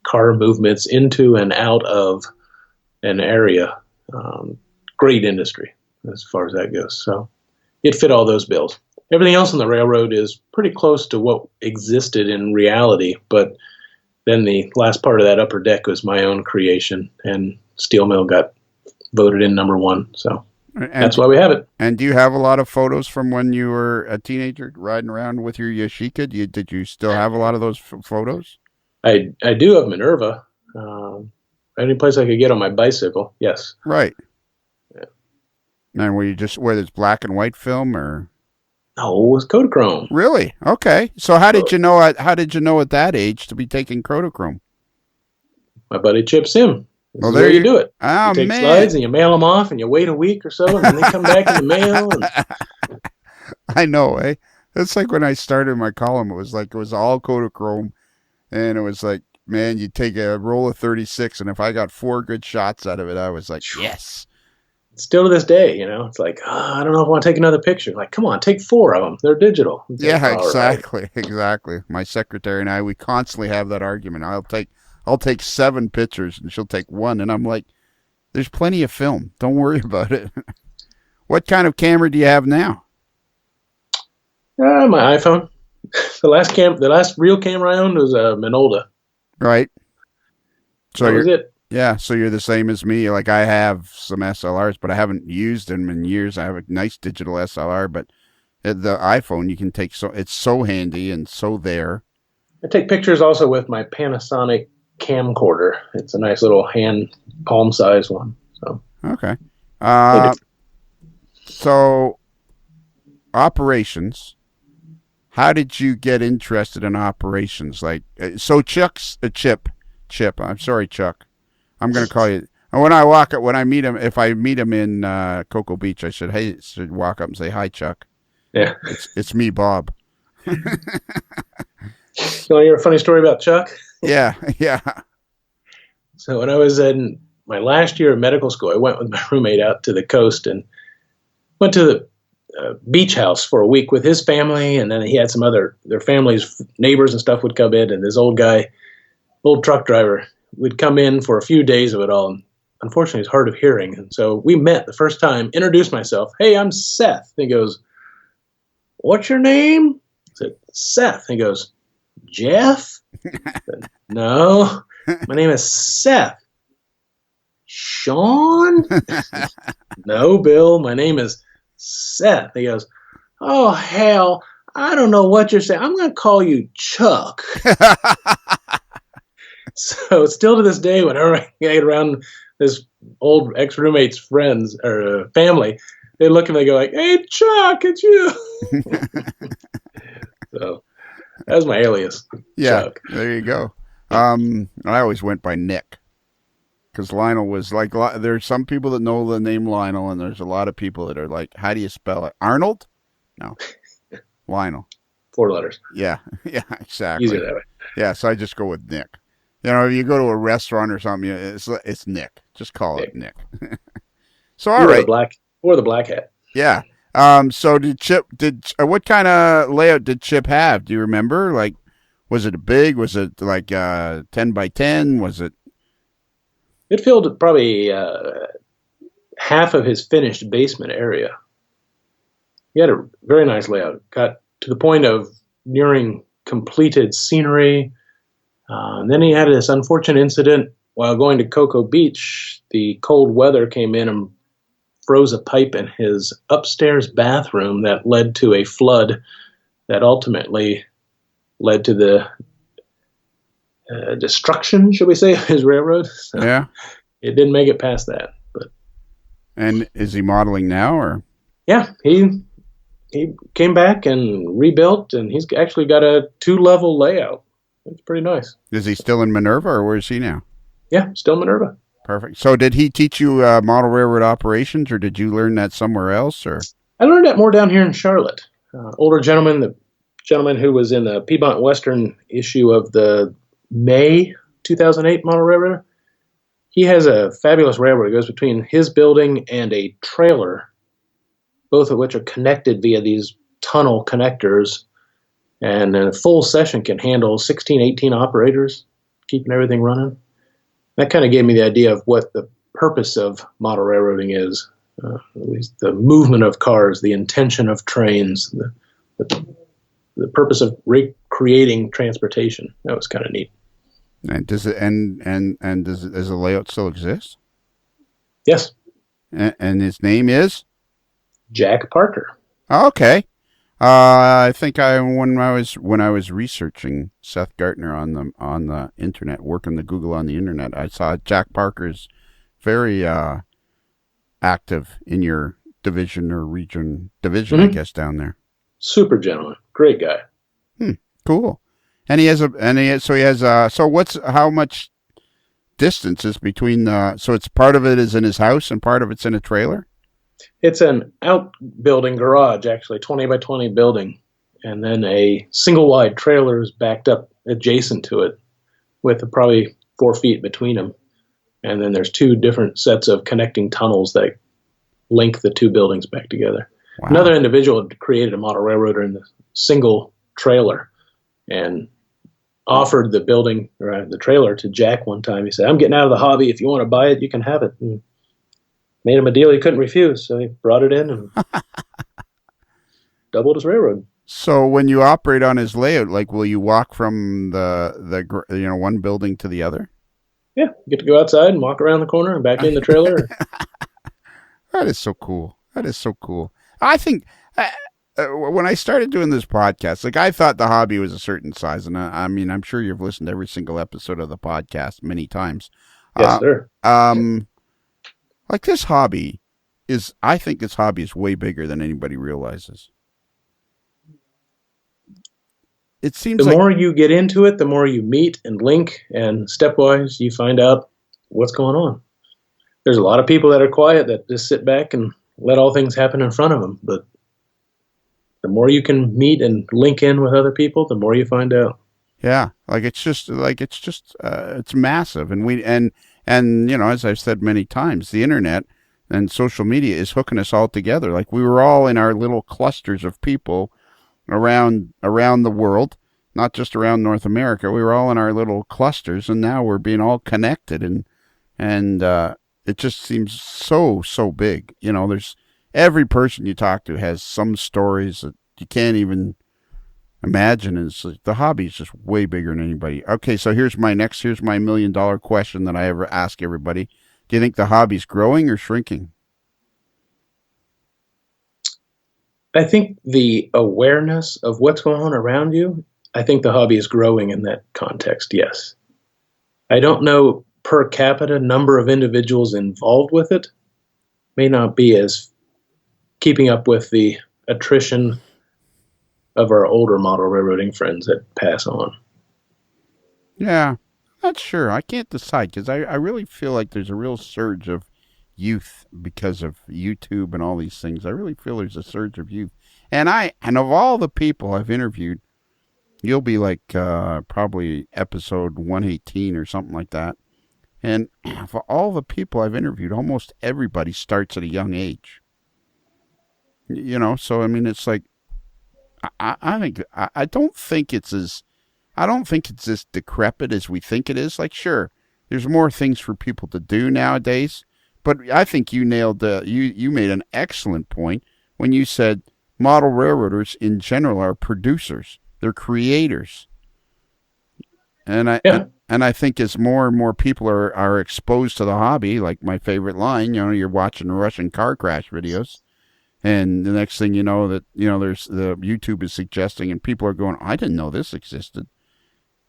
car movements into and out of an area. Great industry as far as that goes. So it fit all those bills. Everything else on the railroad is pretty close to what existed in reality, but then the last part of that upper deck was my own creation, and steel mill got voted in number 1. So that's why we have it. And do you have a lot of photos from when you were a teenager riding around with your Yashica? Did you still have a lot of those photos? I do have Minerva. Any place I could get on my bicycle, yes. Right. Yeah. And were you just where there's black and white film, or? No, it was Kodachrome. Really? Okay. So how did you know at that age to be taking Kodachrome? My buddy Chip Sim. Well, there you do it. Oh, you take man. slides and you mail them off, and you wait a week or so, and then they come back in the mail. And... I know, eh? It's like when I started my column. It was all Kodachrome, and it was like, man, you take a roll of 36, and if I got 4 good shots out of it, I was like, yes. Still to this day, it's like, I don't know if I want to take another picture. Like, come on, take 4 of them. They're digital. Yeah, exactly, right. Exactly. My secretary and I, we constantly have that argument. I'll take 7 pictures, and she'll take 1, and I'm like, there's plenty of film. Don't worry about it. What kind of camera do you have now? My iPhone. The last real camera I owned was a Minolta. Right. So that was it. Yeah, so you're the same as me. Like, I have some SLRs, but I haven't used them in years. I have a nice digital SLR, but the iPhone, you can take it's so handy and so there. I take pictures also with my Panasonic camcorder. It's a nice little hand palm size one. So okay. So operations. How did you get interested in operations? Like, so Chuck's a Chip. I'm sorry, Chuck. I'm going to call you. And when I meet him, if I meet him in Cocoa Beach, I should walk up and say, "Hi, Chuck." Yeah. It's me, Bob. You want to hear a funny story about Chuck? Yeah. So when I was in my last year of medical school, I went with my roommate out to the coast and went to beach house for a week with his family, and then he had their families, neighbors and stuff would come in, and this old truck driver would come in for a few days of it all. And unfortunately, he's hard of hearing. And so we met the first time, introduced myself. Hey, I'm Seth. And he goes, what's your name? I said, Seth. And he goes, Jeff? I said, no, my name is Seth. Sean? No, Bill, my name is Seth. He goes, oh, hell, I don't know what you're saying. I'm going to call you Chuck. So still to this day, whenever I get around this old ex-roommate's friends or family, they look and they go like, hey, Chuck, it's you. So that was my alias. Yeah, Chuck. there you go. I always went by Nick because Lionel was like, there's some people that know the name Lionel, and there's a lot of people that are like, how do you spell it? Arnold? No. Lionel. 4 letters. Yeah, yeah, exactly. Easier that way. Yeah, so I just go with Nick. You know, if you go to a restaurant or something, it's Nick. Just call it Nick. So all right. The black hat. Yeah. So what kind of layout did Chip have? Do you remember? Like, was it big? Was it like 10 by 10? Was it? It filled probably half of his finished basement area. He had a very nice layout. Got to the point of nearing completed scenery. And then he had this unfortunate incident while going to Cocoa Beach. The cold weather came in and froze a pipe in his upstairs bathroom that led to a flood that ultimately led to the destruction, should we say, of his railroad. So yeah. It didn't make it past that. And is he modeling now, or? Yeah, he came back and rebuilt, and he's actually got a 2-level layout. It's pretty nice. Is he still in Minerva, or where is he now? Yeah, still Minerva. Perfect. So did he teach you model railroad operations, or did you learn that somewhere else? Or I learned that more down here in Charlotte. Older gentleman, the gentleman who was in the Piedmont Western issue of the May 2008 model railroad, he has a fabulous railroad. It goes between his building and a trailer, both of which are connected via these tunnel connectors. And a full session can handle 16, 18 operators, keeping everything running. That kind of gave me the idea of what the purpose of model railroading is, at least the movement of cars, the intention of trains, the purpose of recreating transportation. That was kind of neat. And does the layout still exist? Yes. And his name is Jack Parker. Okay. I think when I was researching Seth Gartner on the internet, working the Google on the internet, I saw Jack Parker's very active in your division, Mm-hmm. I guess, down there. Super gentleman, great guy. Cool. And how much distance is between so it's part of it is in his house and part of it's in a trailer? It's an outbuilding garage, actually, 20 by 20 building. And then a single wide trailer is backed up adjacent to it with probably 4 feet between them. And then there's 2 different sets of connecting tunnels that link the 2 buildings back together. Wow. Another individual had created a model railroader in the single trailer and offered the building or the trailer to Jack one time. He said, I'm getting out of the hobby. If you want to buy it, you can have it. And made him a deal he couldn't refuse, so he brought it in and doubled his railroad. So when you operate on his layout, like, will you walk from the one building to the other? Yeah, you get to go outside and walk around the corner and back in the trailer. That is so cool. I think when I started doing this podcast, like, I thought the hobby was a certain size, and I mean, I'm sure you've listened to every single episode of the podcast many times. Yes, sir. Like, I think this hobby is way bigger than anybody realizes. It seems the more you get into it, the more you meet and link, and stepwise you find out what's going on. There's a lot of people that are quiet that just sit back and let all things happen in front of them. But the more you can meet and link in with other people, the more you find out. Yeah, it's massive, and as I've said many times, the internet and social media is hooking us all together. Like we were all in our little clusters of people around the world, not just around North America. We were all in our little clusters, and now we're being all connected, and it just seems so big. You know, there's every person you talk to has some stories that you can't even imagine. Is the hobby is just way bigger than anybody. Okay, so here's my $1 million question that I ever ask everybody. Do you think the hobby's growing or shrinking? I think the awareness of what's going on around you, I think the hobby is growing in that context, yes. I don't know per capita number of individuals involved with it. May not be as keeping up with the attrition of our older model railroading friends that pass on. Yeah, not sure. I can't decide because I really feel like there's a real surge of youth because of YouTube and all these things. I really feel there's a surge of youth. And of all the people I've interviewed, you'll be like probably episode 118 or something like that. And for all the people I've interviewed, almost everybody starts at a young age. You know, so I mean, it's like I don't think it's as decrepit as we think it is. Like, sure, there's more things for people to do nowadays, but I think you nailed you made an excellent point when you said model railroaders in general are producers. They're creators. And I think as more and more people are exposed to the hobby, like my favorite line, you know, you're watching Russian car crash videos, and the next thing you know that, you know, there's the YouTube is suggesting, and people are going, I didn't know this existed.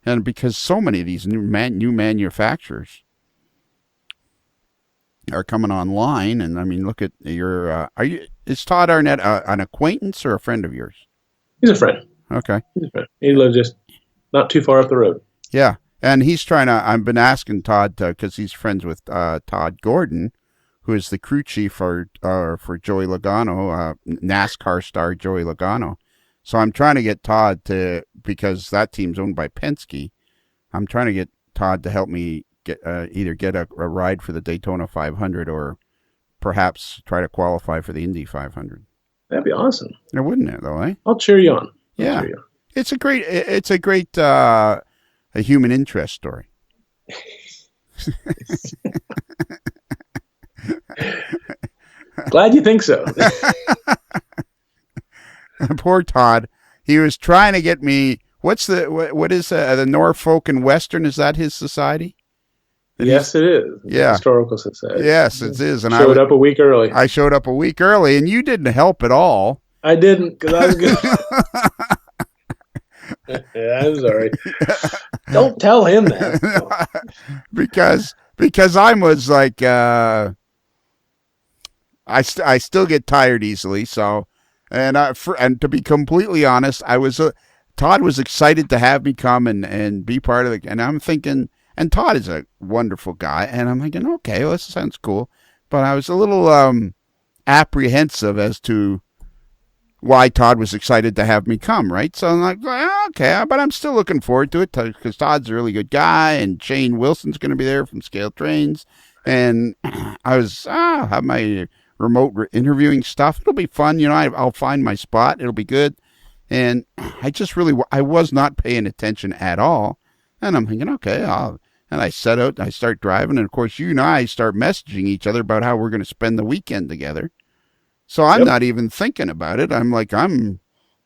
And because so many of these new manufacturers are coming online, and I mean, look at your, is Todd Arnett an acquaintance or a friend of yours? He's a friend. Okay. He's a friend. He lives just not too far up the road. Yeah. And he's trying to, I've been asking Todd, because he's friends with Todd Gordon, who is the crew chief for Joey Logano, NASCAR star Joey Logano. So I'm trying to get Todd to, because that team's owned by Penske, I'm trying to get Todd to help me get either get a ride for the Daytona 500 or perhaps try to qualify for the Indy 500. That'd be awesome. Now, wouldn't it, though, eh? I'll cheer you on. Yeah. It's a great a human interest story. Glad you think so. Poor Todd. He was trying to get me. What is the Norfolk and Western? Is that his society? Yes, it is. Yeah. Historical Society. Yes, it is. And showed up a week early. I showed up a week early, and you didn't help at all. I didn't, because I was good. Yeah, I'm sorry. Don't tell him that. because I was like, I still get tired easily. So, and to be completely honest, Todd was excited to have me come and be part of it. And I'm thinking, and Todd is a wonderful guy, and I'm thinking, okay, well, this sounds cool. But I was a little apprehensive as to why Todd was excited to have me come, right? So I'm like, okay, but I'm still looking forward to it because Todd's a really good guy, and Shane Wilson's going to be there from Scale Trains. And I was, have my remote interviewing stuff. It'll be fun. You know, I'll find my spot. It'll be good. And I was not paying attention at all. And I'm thinking, okay, and I set out, I start driving. And of course, you and I start messaging each other about how we're going to spend the weekend together. So I'm not even thinking about it. I'm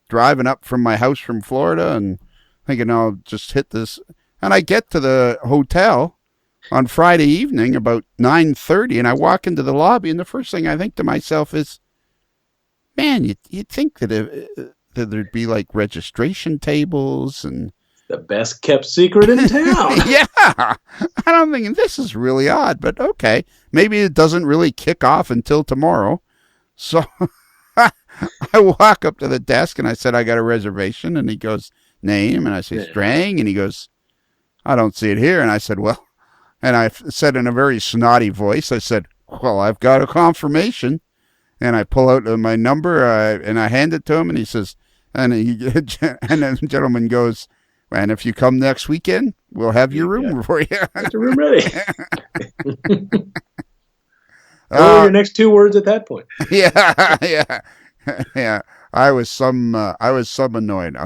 driving up from my house from Florida and thinking I'll just hit this. And I get to the hotel on Friday evening about 9:30, and I walk into the lobby, and the first thing I think to myself is, man, you'd think that there'd be like registration tables and the best kept secret in town. Yeah. And I'm thinking, this is really odd, but okay. Maybe it doesn't really kick off until tomorrow. So I walk up to the desk and I said, I got a reservation. And he goes, name? And I say, Strang. And he goes, I don't see it here. And I said, well, and I said in a very snotty voice, I said, well, I've got a confirmation. And I pull out my number and I hand it to him. And he says, and the gentleman goes, and if you come next weekend, we'll have your room for you. Get your room ready. And what were your next two words at that point? Yeah, yeah, yeah. I was some annoyed,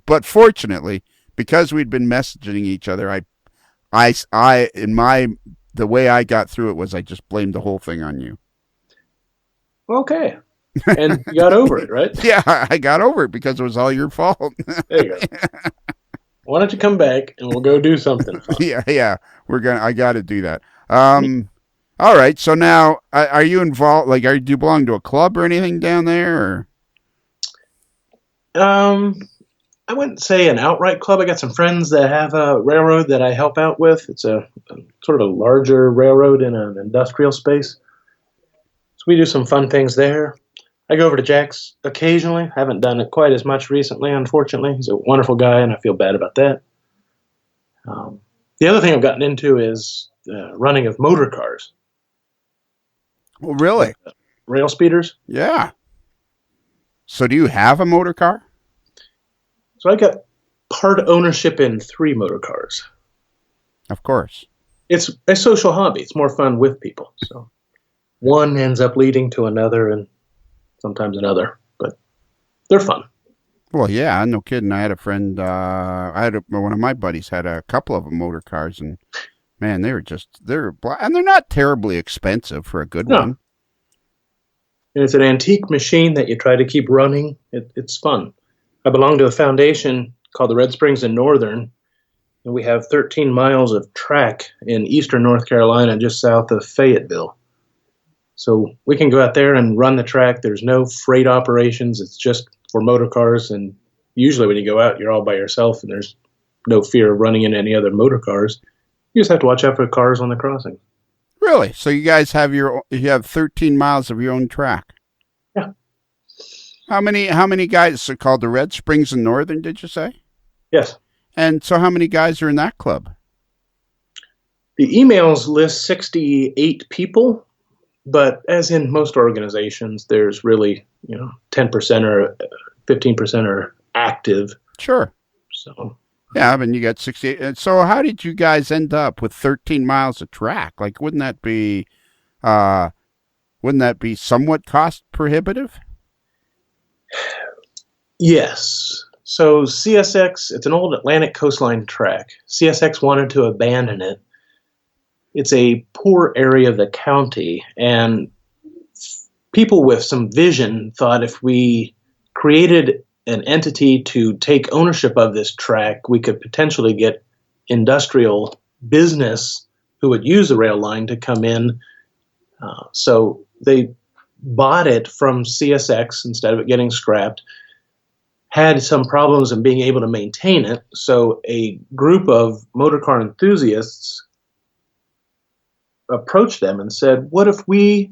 but fortunately, because we'd been messaging each other, the way I got through it was I just blamed the whole thing on you. Okay. And you got over it, right? Yeah, I got over it because it was all your fault. There you go. Why don't you come back and we'll go do something fun? Yeah, yeah. I got to do that. All right. So now, are you involved? Like, do you belong to a club or anything down there? Or? I wouldn't say an outright club. I got some friends that have a railroad that I help out with. It's a sort of a larger railroad in an industrial space. So we do some fun things there. I go over to Jack's occasionally. Haven't done it quite as much recently, unfortunately. He's a wonderful guy, and I feel bad about that. The other thing I've gotten into is running of motor cars. Oh, really? Rail speeders. Yeah. So do you have a motor car? So I got part ownership in 3 motor cars. Of course. It's a social hobby. It's more fun with people. So one ends up leading to another and sometimes another, but they're fun. Well, yeah, no kidding. I had a friend, one of my buddies had a couple of motor cars, and man, and they're not terribly expensive for a good one. And it's an antique machine that you try to keep running. It's fun. I belong to a foundation called the Red Springs and Northern, and we have 13 miles of track in eastern North Carolina, just south of Fayetteville. So we can go out there and run the track. There's no freight operations. It's just for motor cars, and usually when you go out, you're all by yourself, and there's no fear of running into any other motor cars. You just have to watch out for cars on the crossing. Really? So you guys have you have 13 miles of your own track? Yeah. How many guys are called the Red Springs and Northern, did you say? Yes. And so how many guys are in that club? The emails list 68 people, but as in most organizations, there's really, 10% or 15% are active. Sure. So yeah, I mean, you got 68. So how did you guys end up with 13 miles of track? Like, wouldn't that be somewhat cost prohibitive? Yes. So CSX, it's an old Atlantic coastline track. CSX wanted to abandon it. It's a poor area of the county, and people with some vision thought if we created an entity to take ownership of this track, we could potentially get industrial business who would use the rail line to come in. So they bought it from CSX instead of it getting scrapped, had some problems in being able to maintain it. So a group of motor car enthusiasts approached them and said, what if we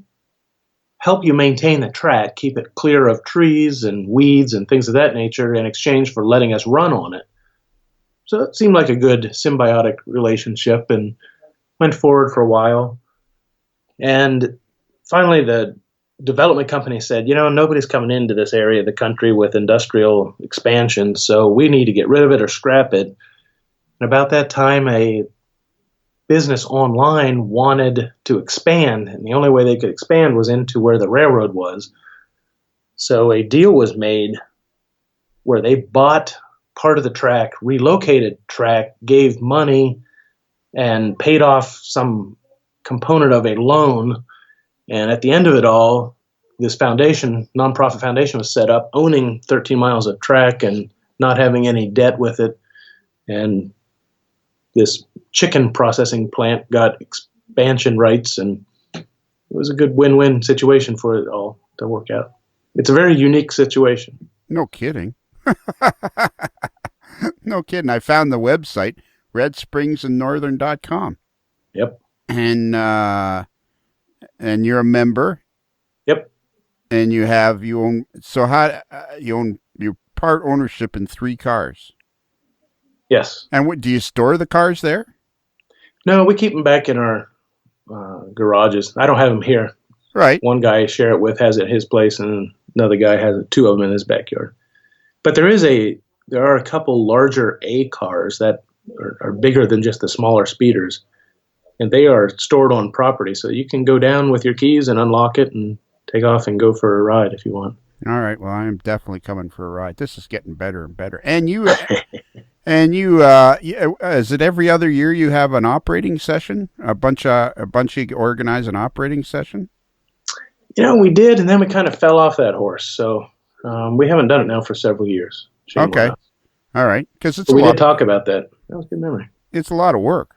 help you maintain the track, keep it clear of trees and weeds and things of that nature in exchange for letting us run on it? So it seemed like a good symbiotic relationship and went forward for a while. And finally, the development company said, nobody's coming into this area of the country with industrial expansion, so we need to get rid of it or scrap it. And about that time, a business online wanted to expand, and the only way they could expand was into where the railroad was. So a deal was made where they bought part of the track, relocated track, gave money, and paid off some component of a loan. And at the end of it all, this nonprofit foundation was set up, owning 13 miles of track and not having any debt with it. And this chicken processing plant got expansion rights, and it was a good win-win situation for it all to work out. It's a very unique situation. No kidding. No kidding. I found the website, redspringsandnorthern.com. Yep. And you're a member. Yep. And you own your part ownership in 3 cars. Yes. And what do you store the cars there? No, we keep them back in our garages. I don't have them here. Right. One guy I share it with has it at his place, and another guy has 2 of them in his backyard. But there are a couple larger A cars that are bigger than just the smaller speeders. and they are stored on property. So you can go down with your keys and unlock it and take off and go for a ride if you want. All right. Well, I am definitely coming for a ride. This is getting better and better. And you, is it every other year you have an operating session? A bunch of organize an operating session? We did, and then we kind of fell off that horse. So we haven't done it now for several years. Shame on Okay. us. All right. Because But we did talk about that. That was a good memory. it's a lot of work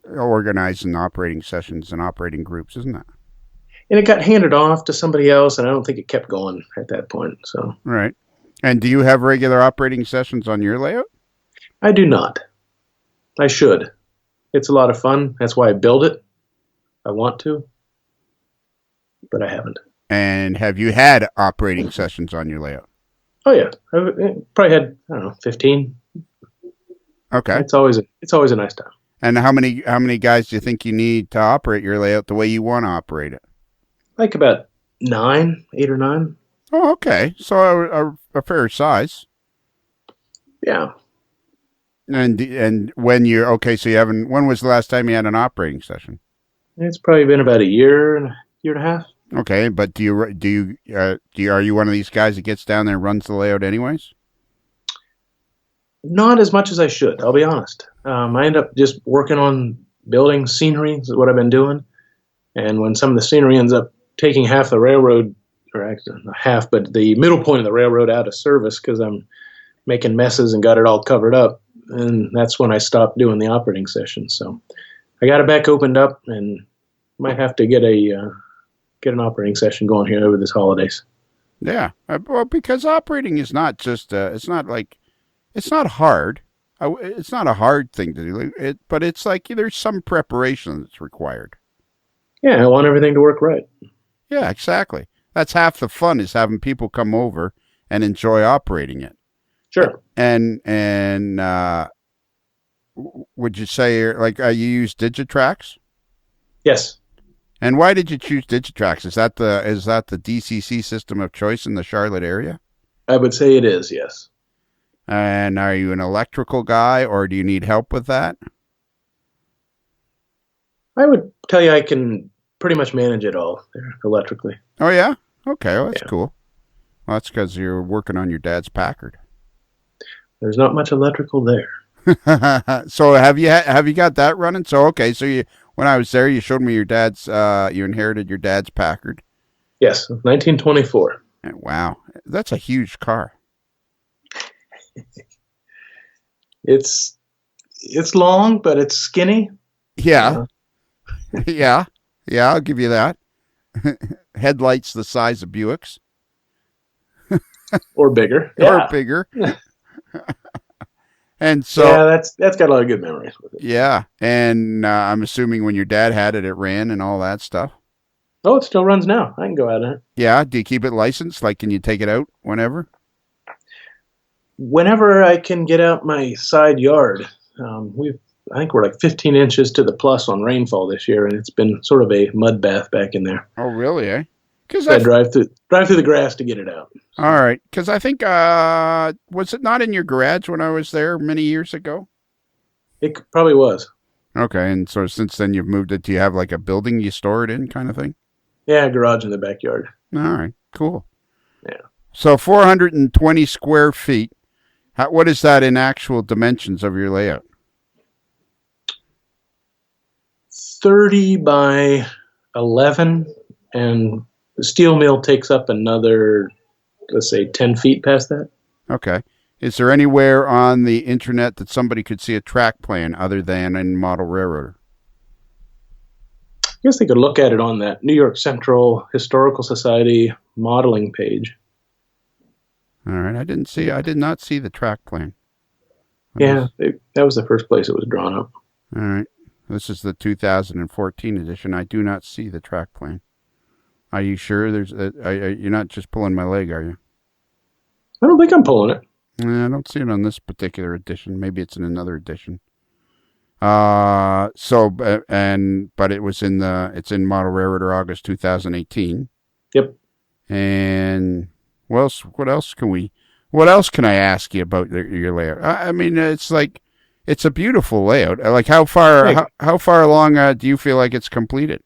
organizing operating sessions and operating groups, isn't it? And it got handed off to somebody else, and I don't think it kept going at that point. So Right. And do you have regular operating sessions on your layout? I do not. I should. It's a lot of fun. That's why I build it. I want to, but I haven't. And have you had operating sessions on your layout? Oh yeah, I probably had, I don't know, 15. Okay. It's always a nice time. And how many guys do you think you need to operate your layout the way you want to operate it? Like about 8 or 9. Oh, okay. So a fair size. Yeah. And when you're okay, so you haven't. When was the last time you had an operating session? It's probably been about a year and a half. Okay, but are you one of these guys that gets down there and runs the layout anyways? Not as much as I should, I'll be honest. I end up just working on building scenery, is what I've been doing. And when some of the scenery ends up taking half the railroad, or actually not half, but the middle point of the railroad out of service because I'm making messes and got it all covered up, and that's when I stopped doing the operating session. So I got it back opened up and might have to get an operating session going here over this holidays. Yeah, well, because operating is not just it's not hard. It's not a hard thing to do. But it's like there's some preparation that's required. Yeah, I want everything to work right. Yeah, exactly. That's half the fun is having people come over and enjoy operating it. Sure. And would you say like you use Digitrax? Yes. And why did you choose Digitrax? Is that the DCC system of choice in the Charlotte area? I would say it is, yes. And are you an electrical guy, or do you need help with that? I would tell you I can pretty much manage it all there electrically. Oh yeah. Okay, well, that's Yeah. cool. Well, that's because you're working on your dad's Packard. There's not much electrical there. So have you got that running? So okay, so when I was there, you showed me your dad's. You inherited your dad's Packard. Yes, 1924. And wow, that's a huge car. It's long, but it's skinny. Yeah, yeah, I'll give you that. Headlights the size of Buicks. Or bigger. Or bigger. And so yeah, that's got a lot of good memories with it. Yeah, and I'm assuming when your dad had it, it ran and all that stuff. Oh, it still runs now. I can go out in it. Yeah, do you keep it licensed? Like, can you take it out whenever? Whenever I can get out my side yard. I think we're like 15 inches to the plus on rainfall this year, and it's been sort of a mud bath back in there. Oh, really? Eh? Because I drive through the grass to get it out. All right, because I think was it not in your garage when I was there many years ago? It probably was. Okay, and so since then you've moved it. Do you have like a building you store it in, kind of thing? Yeah, garage in the backyard. All right, cool. Yeah. So 420 square feet. What is that in actual dimensions of your layout? 30 by 11, and the steel mill takes up another, let's say, 10 feet past that. Okay. Is there anywhere on the internet that somebody could see a track plan other than in Model Railroader? I guess they could look at it on that New York Central Historical Society modeling page. All right. I did not see the track plan. Yeah, that was the first place it was drawn up. All right. This is the 2014 edition. I do not see the track plan. Are you sure you're not just pulling my leg, are you? I don't think I'm pulling it. I don't see it on this particular edition. Maybe it's in another edition. But it was it's in Model Railroader August 2018. Yep. And what else can I ask you about your layout? I mean, it's like it's a beautiful layout. Like how far along do you feel like it's completed?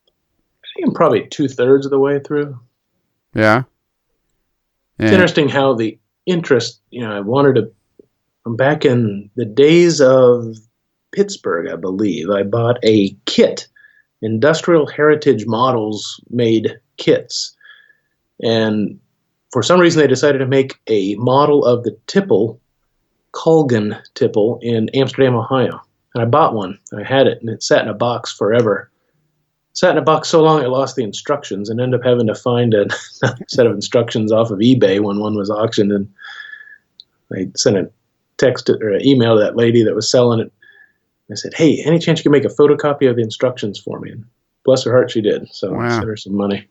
I think I'm probably 2/3 of the way through. Yeah. It's And interesting how the interest, I wanted to, from back in the days of Pittsburgh, I believe, I bought a kit. Industrial Heritage Models made kits. And for some reason, they decided to make a model of the tipple, Colgan tipple, in Amsterdam, Ohio. And I bought one. I had it, and it sat in a box forever. Sat in a box so long I lost the instructions and ended up having to find a set of instructions off of eBay when one was auctioned. And I sent a text or an email to that lady that was selling it. I said, "Hey, any chance you can make a photocopy of the instructions for me?" And bless her heart, she did. So I sent her some money.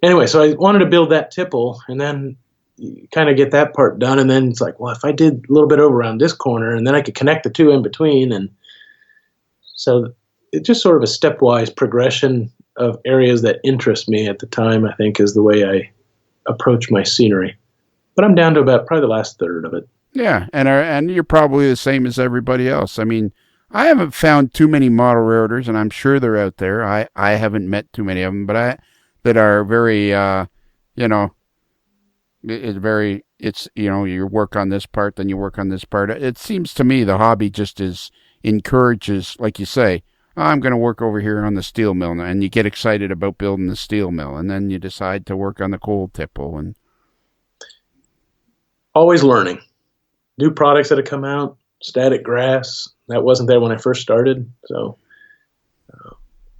Anyway, so I wanted to build that tipple, and then you kind of get that part done. And then it's like, well, if I did a little bit over around this corner, and then I could connect the two in between. And so it's just sort of a stepwise progression of areas that interest me at the time, I think, is the way I approach my scenery. But I'm down to about probably the last third of it. yeah, and you're probably the same as everybody else. I mean, I haven't found too many model railroaders, and I'm sure they're out there. I haven't met too many of them, but that are very, you work on this part, then you work on this part. It seems to me the hobby just encourages, like you say, I'm going to work over here on the steel mill, and you get excited about building the steel mill, and then you decide to work on the coal tipple. And always learning. New products that have come out, static grass, that wasn't there when I first started. So a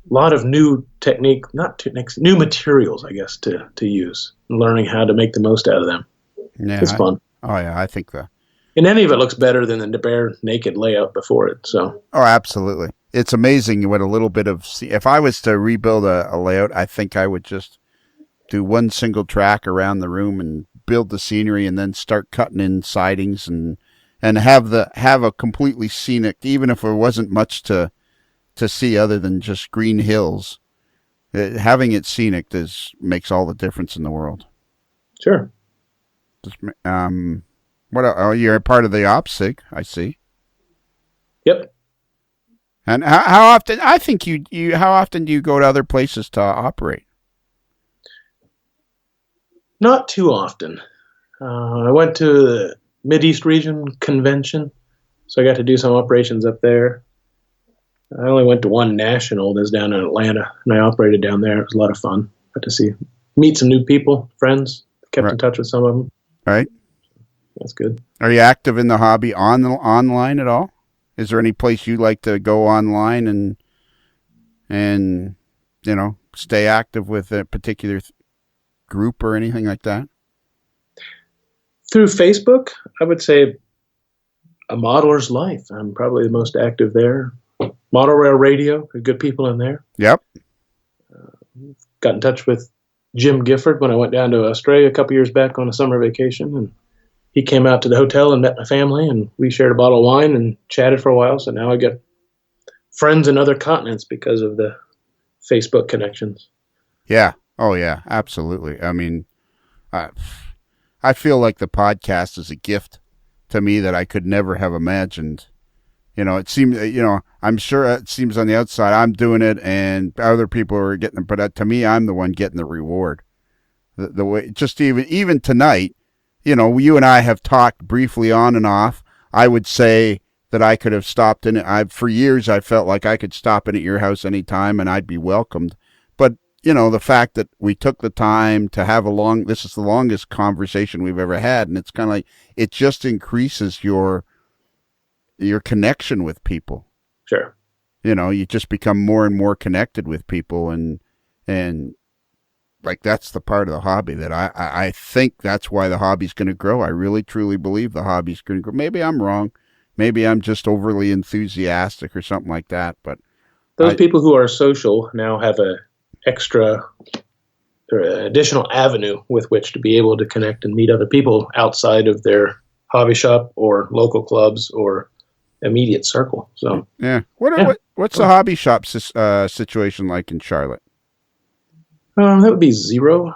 lot of new new materials, I guess, to use, and learning how to make the most out of them. Yeah, it's fun. I think that. And any of it looks better than the bare naked layout before it. So. Oh, absolutely. It's amazing what a little bit of, if I was to rebuild a layout, I think I would just do one single track around the room and build the scenery, and then start cutting in sidings and have a completely scenic, even if there wasn't much to see other than just green hills. Having it scenic makes all the difference in the world. Sure. You're a part of the OPSIG, I see. Yep. And how often? I think how often do you go to other places to operate? Not too often. I went to the Mideast Region Convention, so I got to do some operations up there. I only went to one national that's down in Atlanta, and I operated down there. It was a lot of fun. Got to meet some new people, friends. Kept in touch with some of them. Right. That's good. Are you active in the hobby online at all? Is there any place you like to go online and stay active with a particular group or anything like that? Through Facebook, I would say A Modeler's Life. I'm probably the most active there. Model Rail Radio, good people in there. Yep. Got in touch with Jim Gifford when I went down to Australia a couple years back on a summer vacation, and he came out to the hotel and met my family, and we shared a bottle of wine and chatted for a while. So now I get friends in other continents because of the Facebook connections. Yeah. Oh, yeah, absolutely. I mean, I feel like the podcast is a gift to me that I could never have imagined. It seems, I'm sure it seems on the outside I'm doing it and other people are getting it, but to me, I'm the one getting the reward. The way, just even tonight, you and I have talked briefly on and off. I would say that I could have stopped in it. For years, I felt like I could stop in at your house anytime and I'd be welcomed. But, the fact that we took the time to have this is the longest conversation we've ever had. And it's kind of like, it just increases your connection with people. Sure. You just become more and more connected with people. And like, that's the part of the hobby that I think that's why the hobby's going to grow. I really, truly believe the hobby's going to grow. Maybe I'm wrong. Maybe I'm just overly enthusiastic or something like that. But those people who are social now have an extra or an additional avenue with which to be able to connect and meet other people outside of their hobby shop or local clubs or immediate circle. So yeah. What's the hobby shop situation like in Charlotte? That would be zero.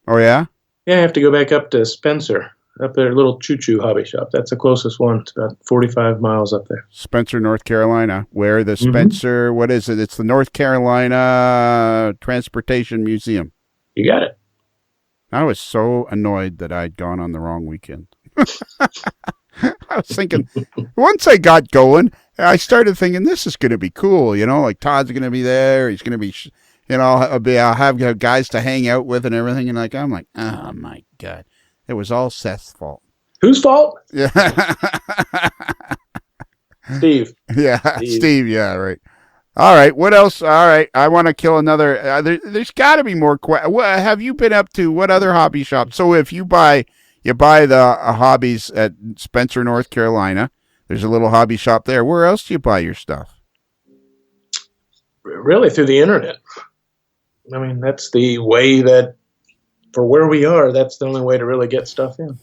Oh, yeah? Yeah, I have to go back up to Spencer. up there, little choo-choo hobby shop. That's the closest one. It's about 45 miles up there. Spencer, North Carolina. Where the Mm-hmm. Spencer? What is it? It's the North Carolina Transportation Museum. You got it. I was so annoyed that I'd gone on the wrong weekend. I was thinking, once I got going, I started thinking this is going to be cool. Like Todd's going to be there. He's going to be, I'll have guys to hang out with and everything. And I'm like, oh my God, it was all Seth's fault. Whose fault? Yeah. Steve. Yeah, Steve. Yeah, right. All right. What else? All right. I want to kill another. There's got to be more. What have you been up to? What other hobby shops? So if you buy the hobbies at Spencer, North Carolina. There's a little hobby shop there. Where else do you buy your stuff? Really, through the internet. I mean, that's the way that, for where we are, that's the only way to really get stuff in.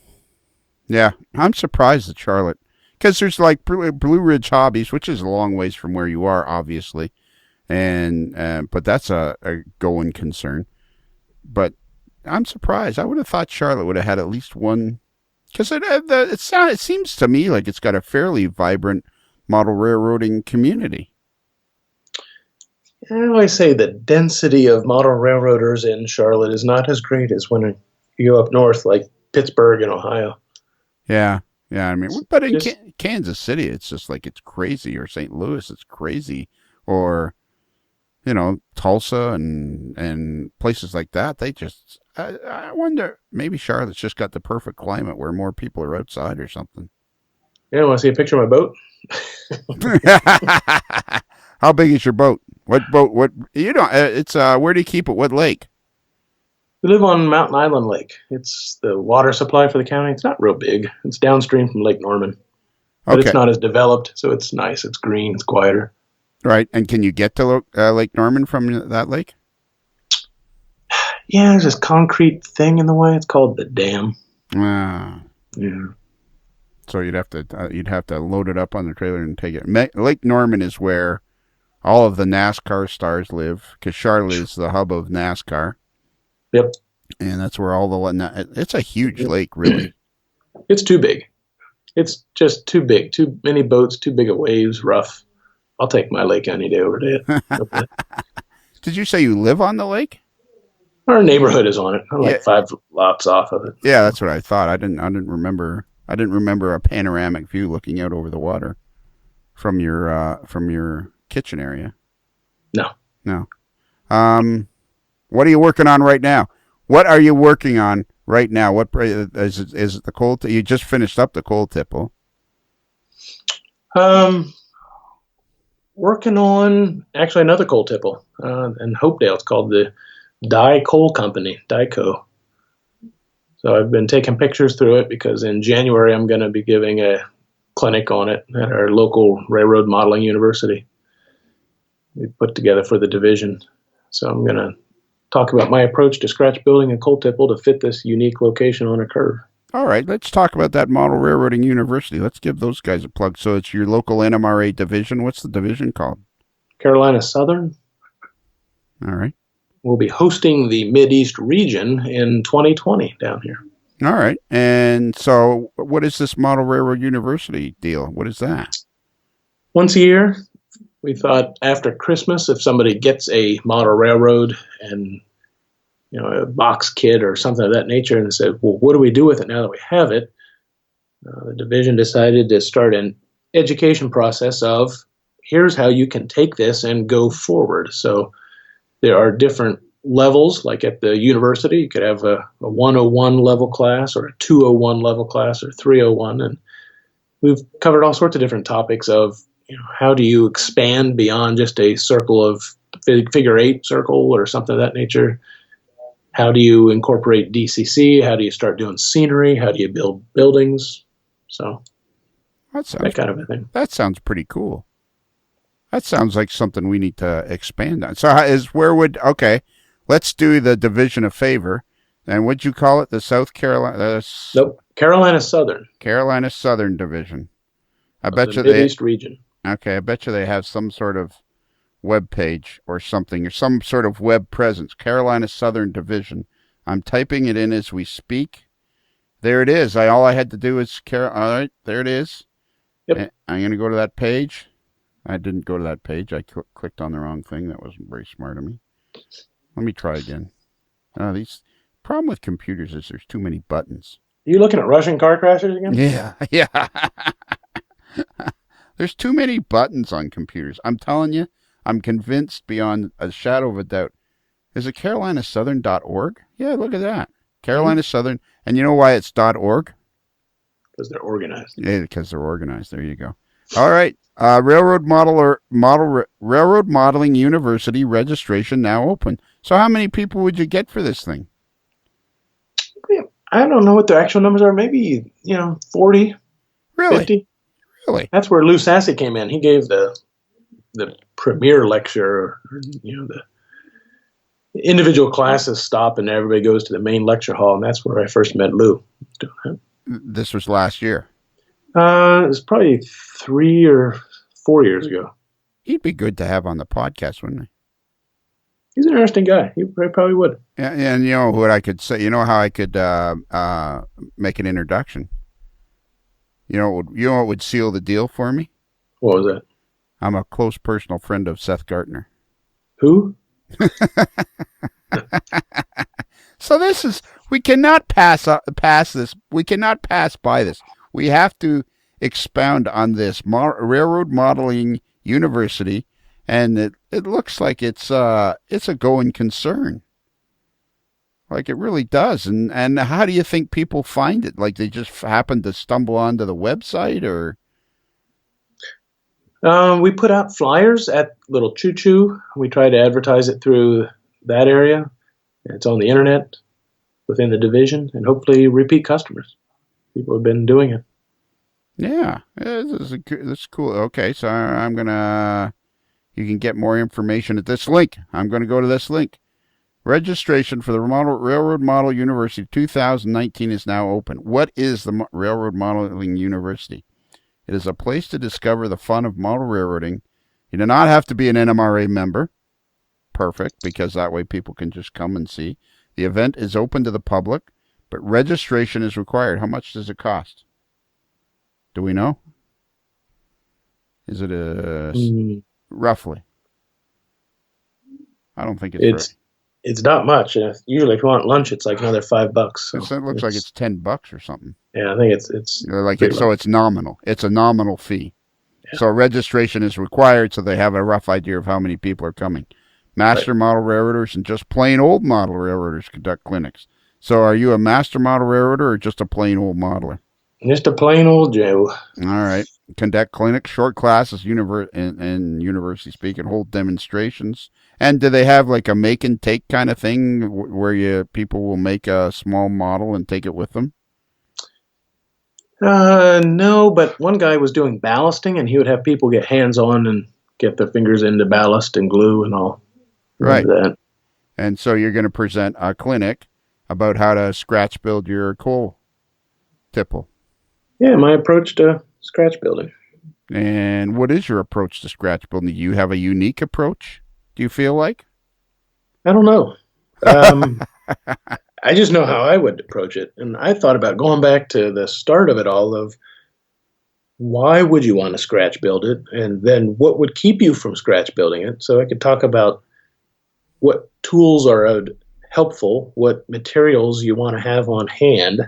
Yeah, I'm surprised at Charlotte. Because there's like Blue Ridge Hobbies, which is a long ways from where you are, obviously. But that's a going concern. But I'm surprised. I would have thought Charlotte would have had at least one, because it seems to me like it's got a fairly vibrant model railroading community. I always say the density of model railroaders in Charlotte is not as great as when you go up north, like Pittsburgh in Ohio. Yeah, I mean, but in Kansas City, it's just like it's crazy, or St. Louis, it's crazy, or Tulsa and places like that. They just, I wonder, maybe Charlotte's just got the perfect climate where more people are outside or something. Yeah, want to see a picture of my boat? How big is your boat? What boat? What it's where do you keep it? What lake? We live on Mountain Island Lake. It's the water supply for the county. It's not real big. It's downstream from Lake Norman, but It's not as developed, so it's nice. It's green. It's quieter. Right, and can you get to Lake Norman from that lake? Yeah, there's this concrete thing in the way. It's called the dam. Yeah. So you'd have to load it up on the trailer and take it. Lake Norman is where all of the NASCAR stars live, because Charlotte is the hub of NASCAR. Yep. And that's where it's a huge lake, really. It's too big. It's just too big. Too many boats, too big of waves, rough. I'll take my lake any day over to it. Did you say you live on the lake? Our neighborhood is on it. I'm like 5 lots off of it. Yeah, that's what I thought. I didn't remember a panoramic view looking out over the water from your kitchen area. No. What are you working on right now? What are you working on right now? What is it? The cold? You just finished up the cold tipple. Working on actually another coal tipple in Hopedale. It's called the Dye Coal Company, Dyco. So I've been taking pictures through it because in January I'm going to be giving a clinic on it at our local railroad modeling university we put together for the division. So I'm going to talk about my approach to scratch building a coal tipple to fit this unique location on a curve. All right, let's talk about that Model Railroading University. Let's give those guys a plug. So it's your local NMRA division. What's the division called? Carolina Southern. All right. We'll be hosting the Mideast region in 2020 down here. All right. And so what is this Model Railroad University deal? What is that? Once a year, we thought after Christmas, if somebody gets a model railroad and a box kit or something of that nature, and said, well, what do we do with it now that we have it? The division decided to start an education process of, here's how you can take this and go forward. So there are different levels, like at the university, you could have a 101 level class or a 201 level class or 301. And we've covered all sorts of different topics of, how do you expand beyond just a circle of figure 8 circle or something of that nature? How do you incorporate DCC? How do you start doing scenery? How do you build buildings? So that kind of a thing. That sounds pretty cool. That sounds like something we need to expand on. So okay, let's do the division a favor. And what'd you call it? The South Carolina? Nope, Carolina Southern. Carolina Southern Division. I bet you Mideast region. Okay, I bet you they have some sort of web page or something, or some sort of web presence. Carolina Southern Division. I'm typing it in as we speak. There it is. All I had to do is all right, there it is. Yep. I'm going to go to that page. I didn't go to that page. I clicked on the wrong thing. That wasn't very smart of me. Let me try again. These problem with computers is there's too many buttons. Are you looking at Russian car crashers again? Yeah, yeah. There's too many buttons on computers. I'm telling you, I'm convinced beyond a shadow of a doubt. Is it carolinasouthern.org? Yeah, look at that. Carolina Southern. And you know why it's .org? Because they're organized. Yeah, because they're organized. There you go. All right. Railroad Modeling University registration now open. So how many people would you get for this thing? I don't know what their actual numbers are. Maybe, 40, Really? 50. Really? That's where Lou Sassy came in. He gave the premier lecture, the individual classes stop and everybody goes to the main lecture hall. And that's where I first met Lou. This was last year. It was probably 3 or 4 years ago. He'd be good to have on the podcast, wouldn't he? He's an interesting guy. He probably would. Yeah, and you know what I could say? You know how I could make an introduction? You know what would seal the deal for me? What was that? I'm a close personal friend of Seth Gartner. Who? So we cannot pass this. We cannot pass by this. We have to expound on this Railroad Modeling University, and it looks like it's a going concern. Like it really does. And how do you think people find it? Like they just happen to stumble onto the website, or? We put out flyers at Little Choo Choo. We try to advertise it through that area. It's on the internet within the division, and hopefully repeat customers. People have been doing it. Yeah, this is cool. Okay, so you can get more information at this link. I'm going to go to this link. Registration for the Railroad Model University 2019 is now open. What is the Railroad Modeling University? It is a place to discover the fun of model railroading. You do not have to be an NMRA member. Perfect, because that way people can just come and see. The event is open to the public, but registration is required. How much does it cost? Do we know? Is it roughly? I don't think it's not much. Usually, if you want lunch, it's like another $5. So it looks like it's $10 or something. Yeah, I think it's so it's nominal. It's a nominal fee. Yeah. So registration is required, so they have a rough idea of how many people are coming. Master model railroaders and just plain old model railroaders conduct clinics. So are you a master model railroader or just a plain old modeler? Just a plain old Joe. All right. Conduct clinics, short classes, and university speak, and hold demonstrations. And do they have like a make and take kind of thing where people will make a small model and take it with them? No, but one guy was doing ballasting, and he would have people get hands-on and get their fingers into ballast and glue and all. Right. That. And so you're going to present a clinic about how to scratch build your coal tipple. Yeah, my approach to scratch building. And what is your approach to scratch building? Do you have a unique approach, do you feel like? I don't know. I just know how I would approach it. And I thought about going back to the start of it all of why would you want to scratch build it? And then what would keep you from scratch building it? So I could talk about what tools are helpful, what materials you want to have on hand,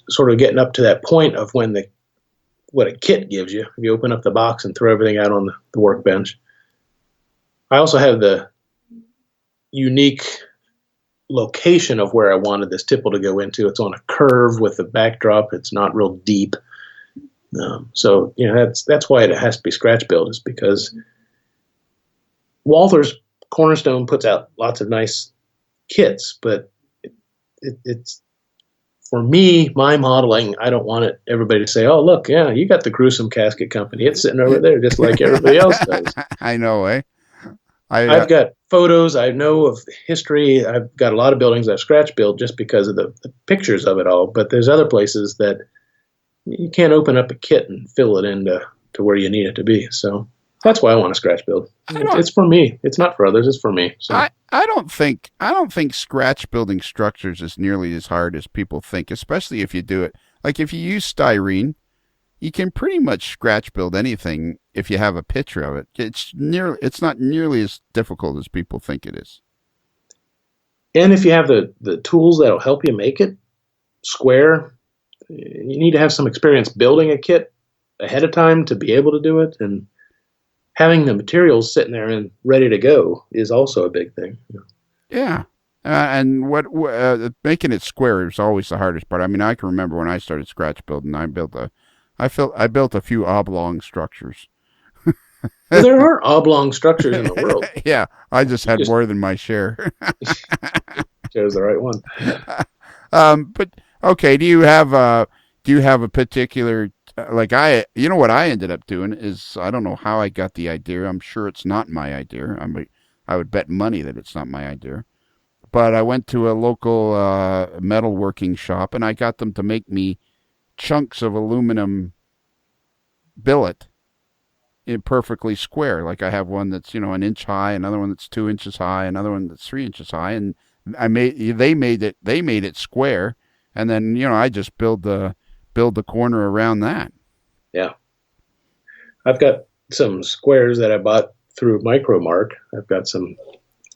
sort of getting up to that point of what a kit gives you. If you open up the box and throw everything out on the workbench. I also have the unique location of where I wanted this tipple to go into. It's on a curve with a backdrop. It's not real deep. So that's why it has to be scratch built, is because Walther's Cornerstone puts out lots of nice kits, but it's for me, my modeling, I don't want everybody to say, oh, look, yeah, you got the gruesome casket company. It's sitting over there just like everybody else does. I know, eh? I've got photos. I know of history. I've got a lot of buildings I've scratch built just because of the pictures of it all. But there's other places that you can't open up a kit and fill it into where you need it to be. So That's why I want to scratch build. It's for me. It's not for others. It's for me. So I don't think scratch building structures is nearly as hard as people think, especially if you do it. Like if you use styrene, you can pretty much scratch build anything if you have a picture of it. It's not nearly as difficult as people think it is. and if you have the tools that'll help you make it square, you need to have some experience building a kit ahead of time to be able to do it, and having the materials sitting there and ready to go is also a big thing. Yeah. And making it square is always the hardest part. I mean, I can remember when I started scratch building, I built a few oblong structures. Well, there are oblong structures in the world. Yeah, I just had more than my share. Chose the right one. But okay, do you have a particular what I ended up doing is, I don't know how I got the idea. I'm sure it's not my idea. I would bet money that it's not my idea. But I went to a local metalworking shop and I got them to make me chunks of aluminum billet in perfectly square. Like I have one that's, an inch high, another one that's 2 inches high, another one that's 3 inches high, and they made it square, and then I just build the corner around that. Yeah, I've got some squares that I bought through Micromark. I've got some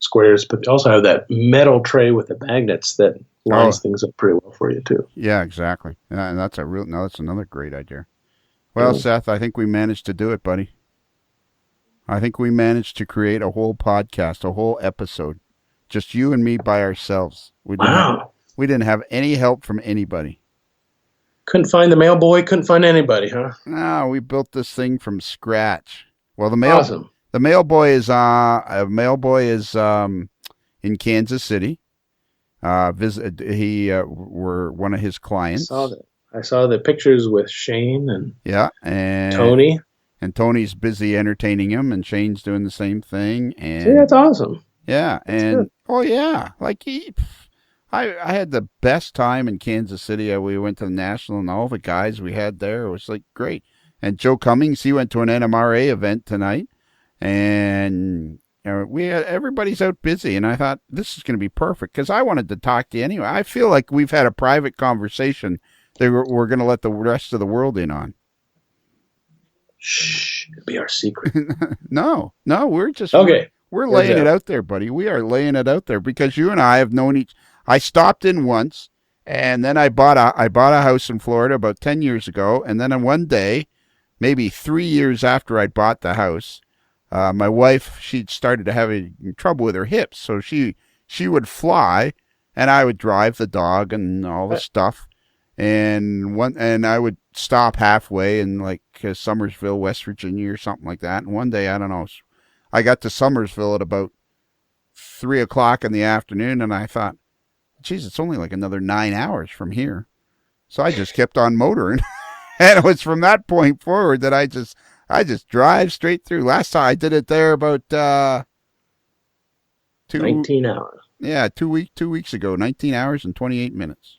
squares, but you also have that metal tray with the magnets that lines things up pretty well for you too. Yeah, exactly. And that's another great idea. Well, Seth, I think we managed to do it, buddy. I think we managed to create a whole podcast, a whole episode, just you and me by ourselves. We didn't have any help from anybody. Couldn't find the mail boy, couldn't find anybody, huh? No, we built this thing from scratch. Well, Awesome. The mail boy is in Kansas City. Were one of his clients. I saw the pictures with Shane and Tony. And Tony's busy entertaining him, and Shane's doing the same thing. And see, that's awesome. Yeah, that's good. I had the best time in Kansas City. We went to the National, and all the guys we had there, it was like great. And Joe Cummings, he went to an NMRA event tonight, and everybody's out busy. And I thought this is going to be perfect because I wanted to talk to you anyway. I feel like we've had a private conversation that we're going to let the rest of the world in on. Shh, it'll be our secret. No, we're just okay. We're laying it out there, buddy. We are laying it out there because you and I have known each. I stopped in once, and then I bought a house in Florida about 10 years ago, and then on one day, maybe 3 years after I bought the house, my wife, she'd started to have trouble with her hips, so she would fly, and I would drive the dog and all the stuff. And I would stop halfway in like Summersville, West Virginia or something like that. And one day, I don't know, I got to Summersville at about 3:00 in the afternoon, and I thought, geez, it's only like another 9 hours from here. So I just kept on motoring. And it was from that point forward that I just drive straight through. Last time I did it there about 19 hours. Yeah, 2 weeks ago, 19 hours and 28 minutes.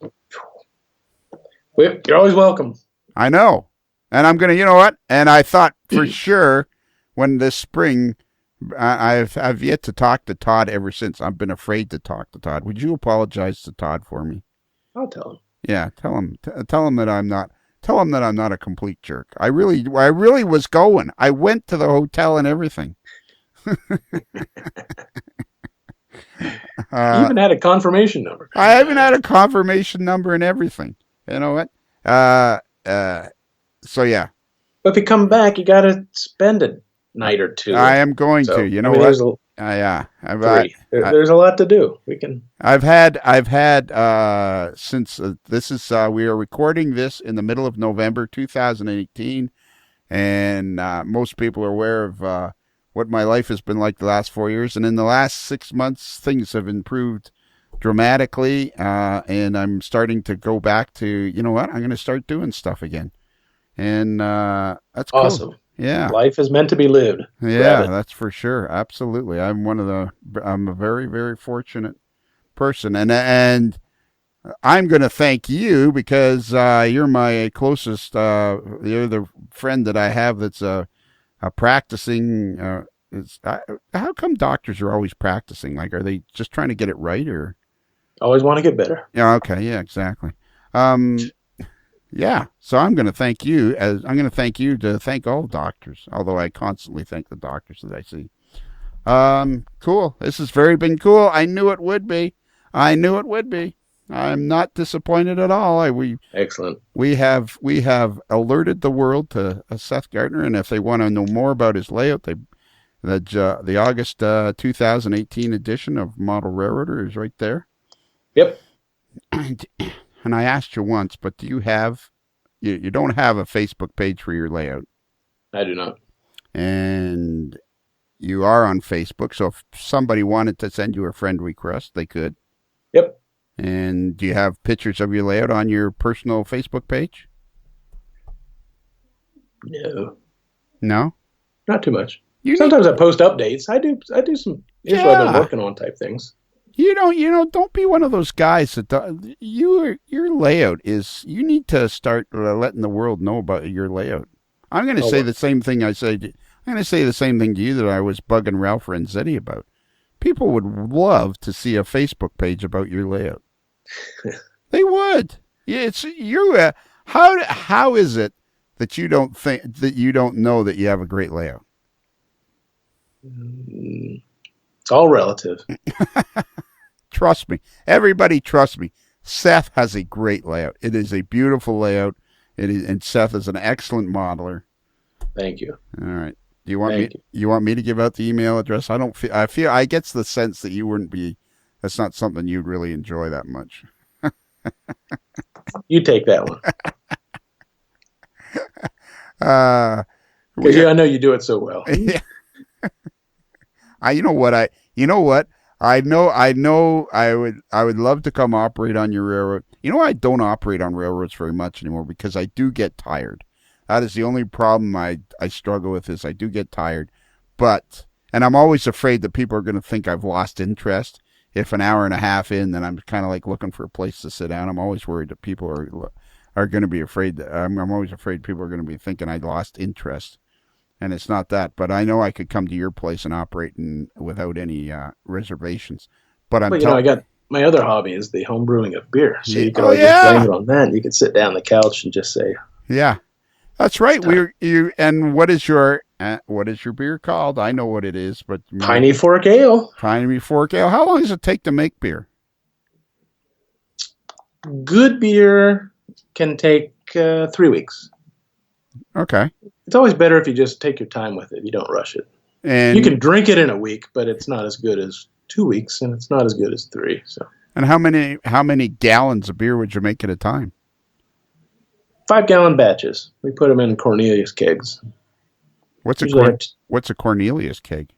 You're always welcome. I know. And I'm going to, you know what? And I thought for sure when this spring, I've yet to talk to Todd ever since. I've been afraid to talk to Todd. Would you apologize to Todd for me? I'll tell him. Yeah, tell him that I'm not a complete jerk. I really was going. I went to the hotel and everything. You even had a confirmation number. I even had a confirmation number and everything. You know what? So yeah. But if you come back, you got to spend a night or two. I am going to. You know what? Yeah. There's a lot to do. I've had since this is we are recording this in the middle of November 2018, and most people are aware of what my life has been like the last 4 years, and in the last 6 months, things have improved dramatically, and I'm starting to go back to, you know what, I'm going to start doing stuff again, and that's cool. Awesome. Yeah, life is meant to be lived. Yeah, that's for sure. Absolutely, I'm a very, very fortunate person, and I'm going to thank you because you're my closest. You're the friend that I have that's practicing. How come doctors are always practicing? Like, are they just trying to get it right, or? Always want to get better. Yeah. Okay. Yeah. Exactly. Um, yeah. So I'm going to thank you. As I'm going to thank you to thank all doctors. Although I constantly thank the doctors that I see. Cool. This has very been cool. I knew it would be. I knew it would be. I'm not disappointed at all. Excellent. We have alerted the world to Seth Gartner, and if they want to know more about his layout, the August 2018 edition of Model Railroader is right there. Yep. And I asked you once, but do you have you don't have a Facebook page for your layout? I do not. And you are on Facebook, so if somebody wanted to send you a friend request, they could. Yep. And do you have pictures of your layout on your personal Facebook page? No. No? Not too much. Sometimes I post updates. I do some here's what I've been working on type things. Don't be one of those guys that your layout is, you need to start letting the world know about your layout. I'm going to say the same thing I'm going to say the same thing to you that I was bugging Ralph Renzetti about. People would love to see a Facebook page about your layout. They would. It's you. How is it that you don't know that you have a great layout? It's all relative. Trust me. Everybody trust me. Seth has a great layout. It is a beautiful layout. And Seth is an excellent modeler. Thank you. All right. Do you want me to give out the email address? I get the sense that you wouldn't be. That's not something you'd really enjoy that much. You take that one. Because I know you do it so well. You know what? I would love to come operate on your railroad. I don't operate on railroads very much anymore because I do get tired. That is the only problem I struggle with, is I do get tired. And I'm always afraid that people are going to think I've lost interest. If an hour and a half in, then I'm kind of like looking for a place to sit down. I'm always worried that people are going to be afraid that I'm always afraid people are going to be thinking I lost interest. And it's not that, but I know I could come to your place and operate without any reservations. But I got my other hobby is the home brewing of beer. So you can always just blame it on that. You can sit down on the couch and just say, "Yeah, that's right." And what is your beer called? I know what it is, but Piney Fork Ale. Piney Fork Ale. How long does it take to make beer? Good beer can take 3 weeks. Okay. It's always better if you just take your time with it. You don't rush it. And you can drink it in a week, but it's not as good as 2 weeks, and it's not as good as 3. So. And how many gallons of beer would you make at a time? 5-gallon batches. We put them in Cornelius kegs. What's a Cornelius keg?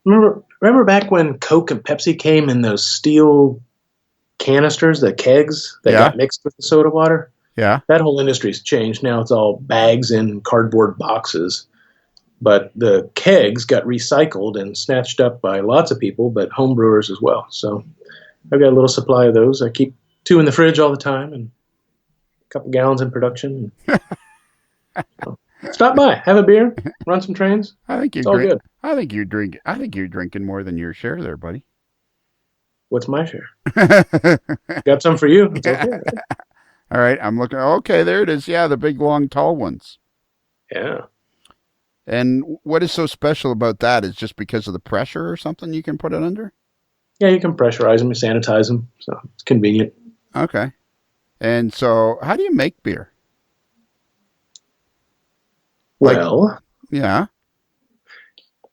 Remember back when Coke and Pepsi came in those steel canisters, the kegs that got mixed with the soda water? Yeah. That whole industry's changed. Now it's all bags in cardboard boxes. But the kegs got recycled and snatched up by lots of people, but home brewers as well. So I've got a little supply of those. I keep 2 in the fridge all the time and a couple gallons in production. So, stop by, have a beer, run some trains. I think all good. I think you're drinking more than your share there, buddy. What's my share? Got some for you. It's okay. Right? All right, I'm looking. Okay, there it is. Yeah, the big, long, tall ones. Yeah. And what is so special about that? Is just because of the pressure or something you can put it under? Yeah, you can pressurize them, you sanitize them, so it's convenient. Okay. And so, how do you make beer? Well, yeah.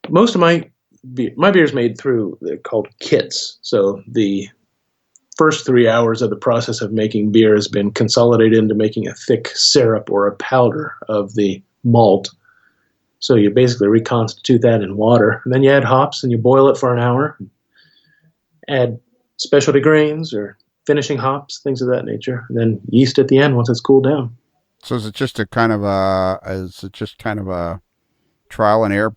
Most of my beer is made through, they're called kits. So the first 3 hours of the process of making beer has been consolidated into making a thick syrup or a powder of the malt. So you basically reconstitute that in water, and then you add hops and you boil it for an hour. Add specialty grains or finishing hops, things of that nature, and then yeast at the end once it's cooled down. So is it just a kind of a trial and error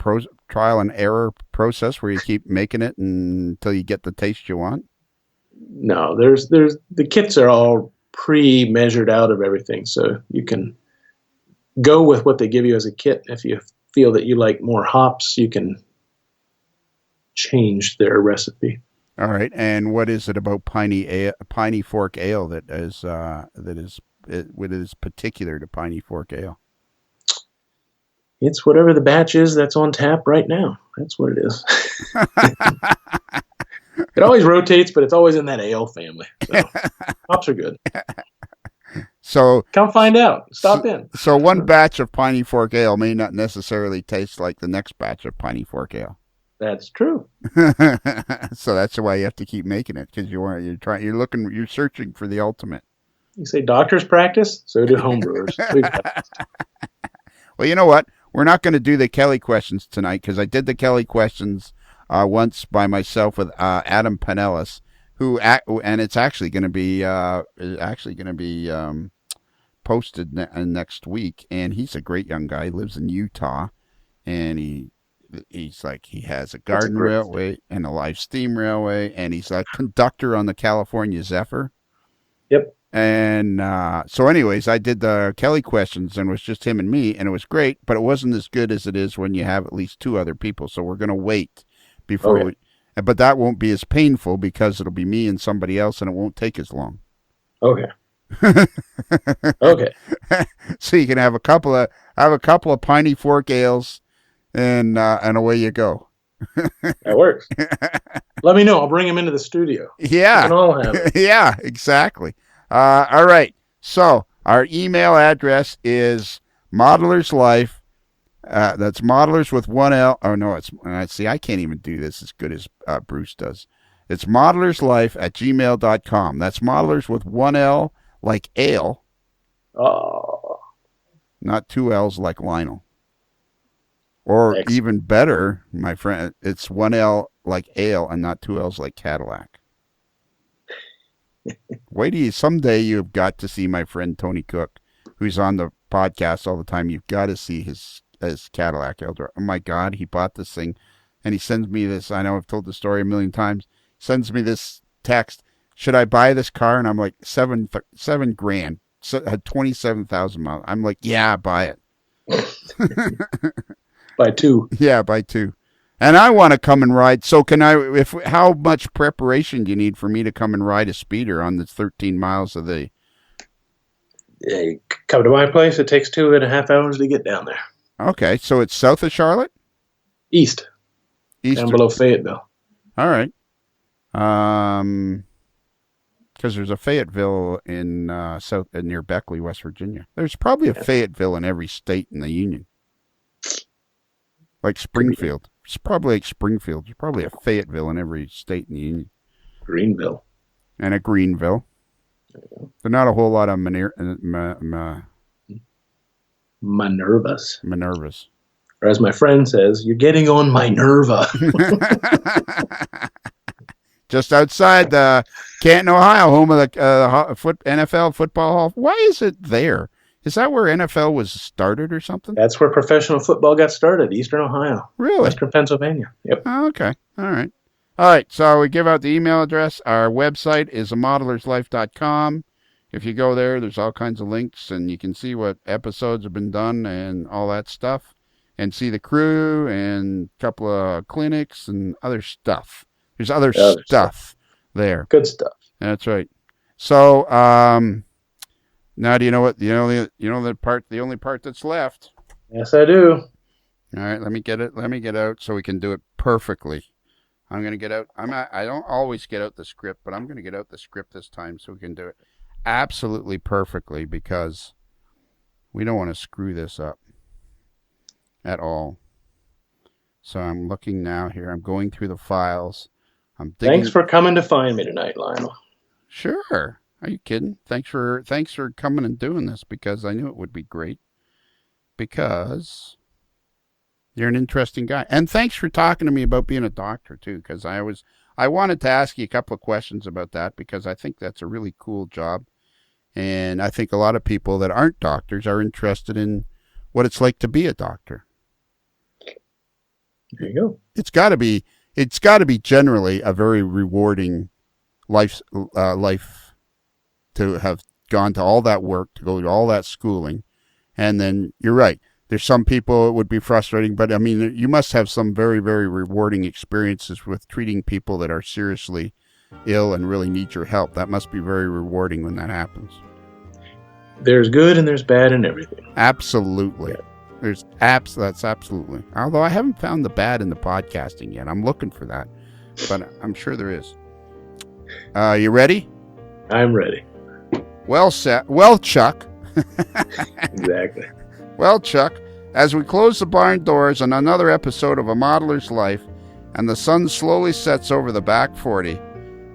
process where you keep making it until you get the taste you want? No, there's the kits are all pre-measured out of everything, so you can go with what they give you as a kit. If you feel that you like more hops, you can change their recipe. All right. And what is it about Piney Fork Ale that is particular to Piney Fork Ale? It's whatever the batch is that's on tap right now. That's what it is. It always rotates, but it's always in that ale family. So hops are good. So come find out. Stop in. So one batch of Piney Fork Ale may not necessarily taste like the next batch of Piney Fork Ale. That's true. So that's why you have to keep making it, because you're searching for the ultimate. You say doctors practice, so do homebrewers. Well, you know what? We're not going to do the Kelly questions tonight, because I did the Kelly questions once by myself with Adam Pinellas, and it's actually going to be posted next week. And he's a great young guy. He lives in Utah, and he's like, he has a Gartner railway and a live steam railway, and he's a conductor on the California Zephyr. Yep. And so anyways, I did the Kelly questions, and it was just him and me, and it was great, but it wasn't as good as it is when you have at least two other people. So we're going to wait before but that won't be as painful, because it'll be me and somebody else, and it won't take as long. Okay. Okay. So you can have a couple of Piney Fork ales, and away you go. That works. Let me know. I'll bring him into the studio. Yeah. We can all have it. Yeah, exactly. All right. So our email address is modellerslife. That's modelers with one L. Oh no, see, I can't even do this as good as Bruce does. It's modellerslife@gmail.com. That's modelers with one L like ale. Oh. Not two L's like Lionel. Or Excellent. Even better, my friend, it's one L like ale and not two L's like Cadillac. Someday you've got to see my friend Tony Cook, who's on the podcast all the time. You've got to see his Cadillac Eldorado. Oh my God, he bought this thing, and he sends me this. I know I've told the story a million times. Sends me this text. Should I buy this car? And I'm like, $7,000. So had 27,000 miles. I'm like, yeah, buy it. By two. Yeah, by two. And I want to come and ride. So how much preparation do you need for me to come and ride a speeder on this 13 miles of the... Come to my place. It takes 2.5 hours to get down there. Okay, so it's south of Charlotte? East. Down below Fayetteville. All right. Because there's a Fayetteville in near Beckley, West Virginia. There's probably a Fayetteville in every state in the Union. Like Springfield. It's probably like Springfield. There's probably a Fayetteville in every state in the Union. Greenville. And a Greenville. There's not a whole lot of Minervas. Or as my friend says, you're getting on my Minerva. Just outside the Canton, Ohio, home of the NFL football hall. Why is it there? Is that where NFL was started or something? That's where professional football got started, Eastern Ohio. Really? Western Pennsylvania. Yep. Oh, okay. All right. All right. So we give out the email address. Our website is amodellerslife.com. If you go there, there's all kinds of links, and you can see what episodes have been done and all that stuff, and see the crew and a couple of clinics and other stuff. There's other stuff there. Good stuff. That's right. So, now do you know what the only part that's left? Yes, I do. All right, let me get out so we can do it perfectly. I'm going to get out. I don't always get out the script, but I'm going to get out the script this time so we can do it absolutely perfectly, because we don't want to screw this up at all. So I'm looking now here. I'm going through the files. Thanks for coming to find me tonight, Lionel. Sure. Are you kidding? Thanks for coming and doing this, because I knew it would be great. Because you're an interesting guy. And thanks for talking to me about being a doctor too, because I wanted to ask you a couple of questions about that, because I think that's a really cool job. And I think a lot of people that aren't doctors are interested in what it's like to be a doctor. There you go. It's got to be generally a very rewarding life to have gone to all that work, to go to all that schooling. And then you're right. there's some people it would be frustrating, but I mean, you must have some very, very rewarding experiences with treating people that are seriously ill and really need your help. That must be very rewarding when that happens. There's good and there's bad in everything. Absolutely. Yeah. That's absolutely. Although I haven't found the bad in the podcasting yet. I'm looking for that, but I'm sure there is. You ready? I'm ready. Well, Seth. Well, Chuck. Exactly. Well, Chuck, as we close the barn doors on another episode of A Modeler's Life and the sun slowly sets over the back 40,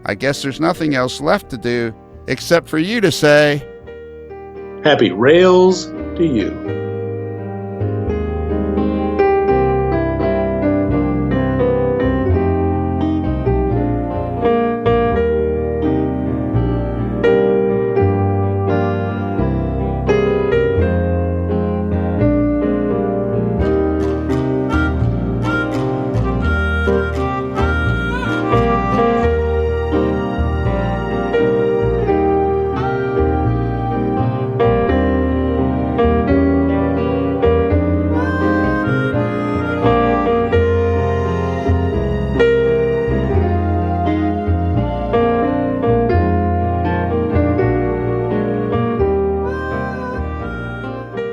I guess there's nothing else left to do except for you to say, happy rails to you.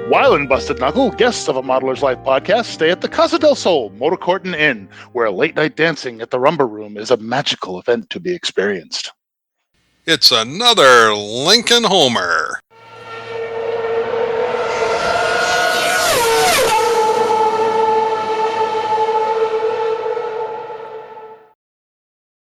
While in Busted Knuckle, guests of A Modeler's Life podcast stay at the Casa del Sol Motor Court and Inn, where late-night dancing at the Rumba Room is a magical event to be experienced. It's another Lincoln Homer.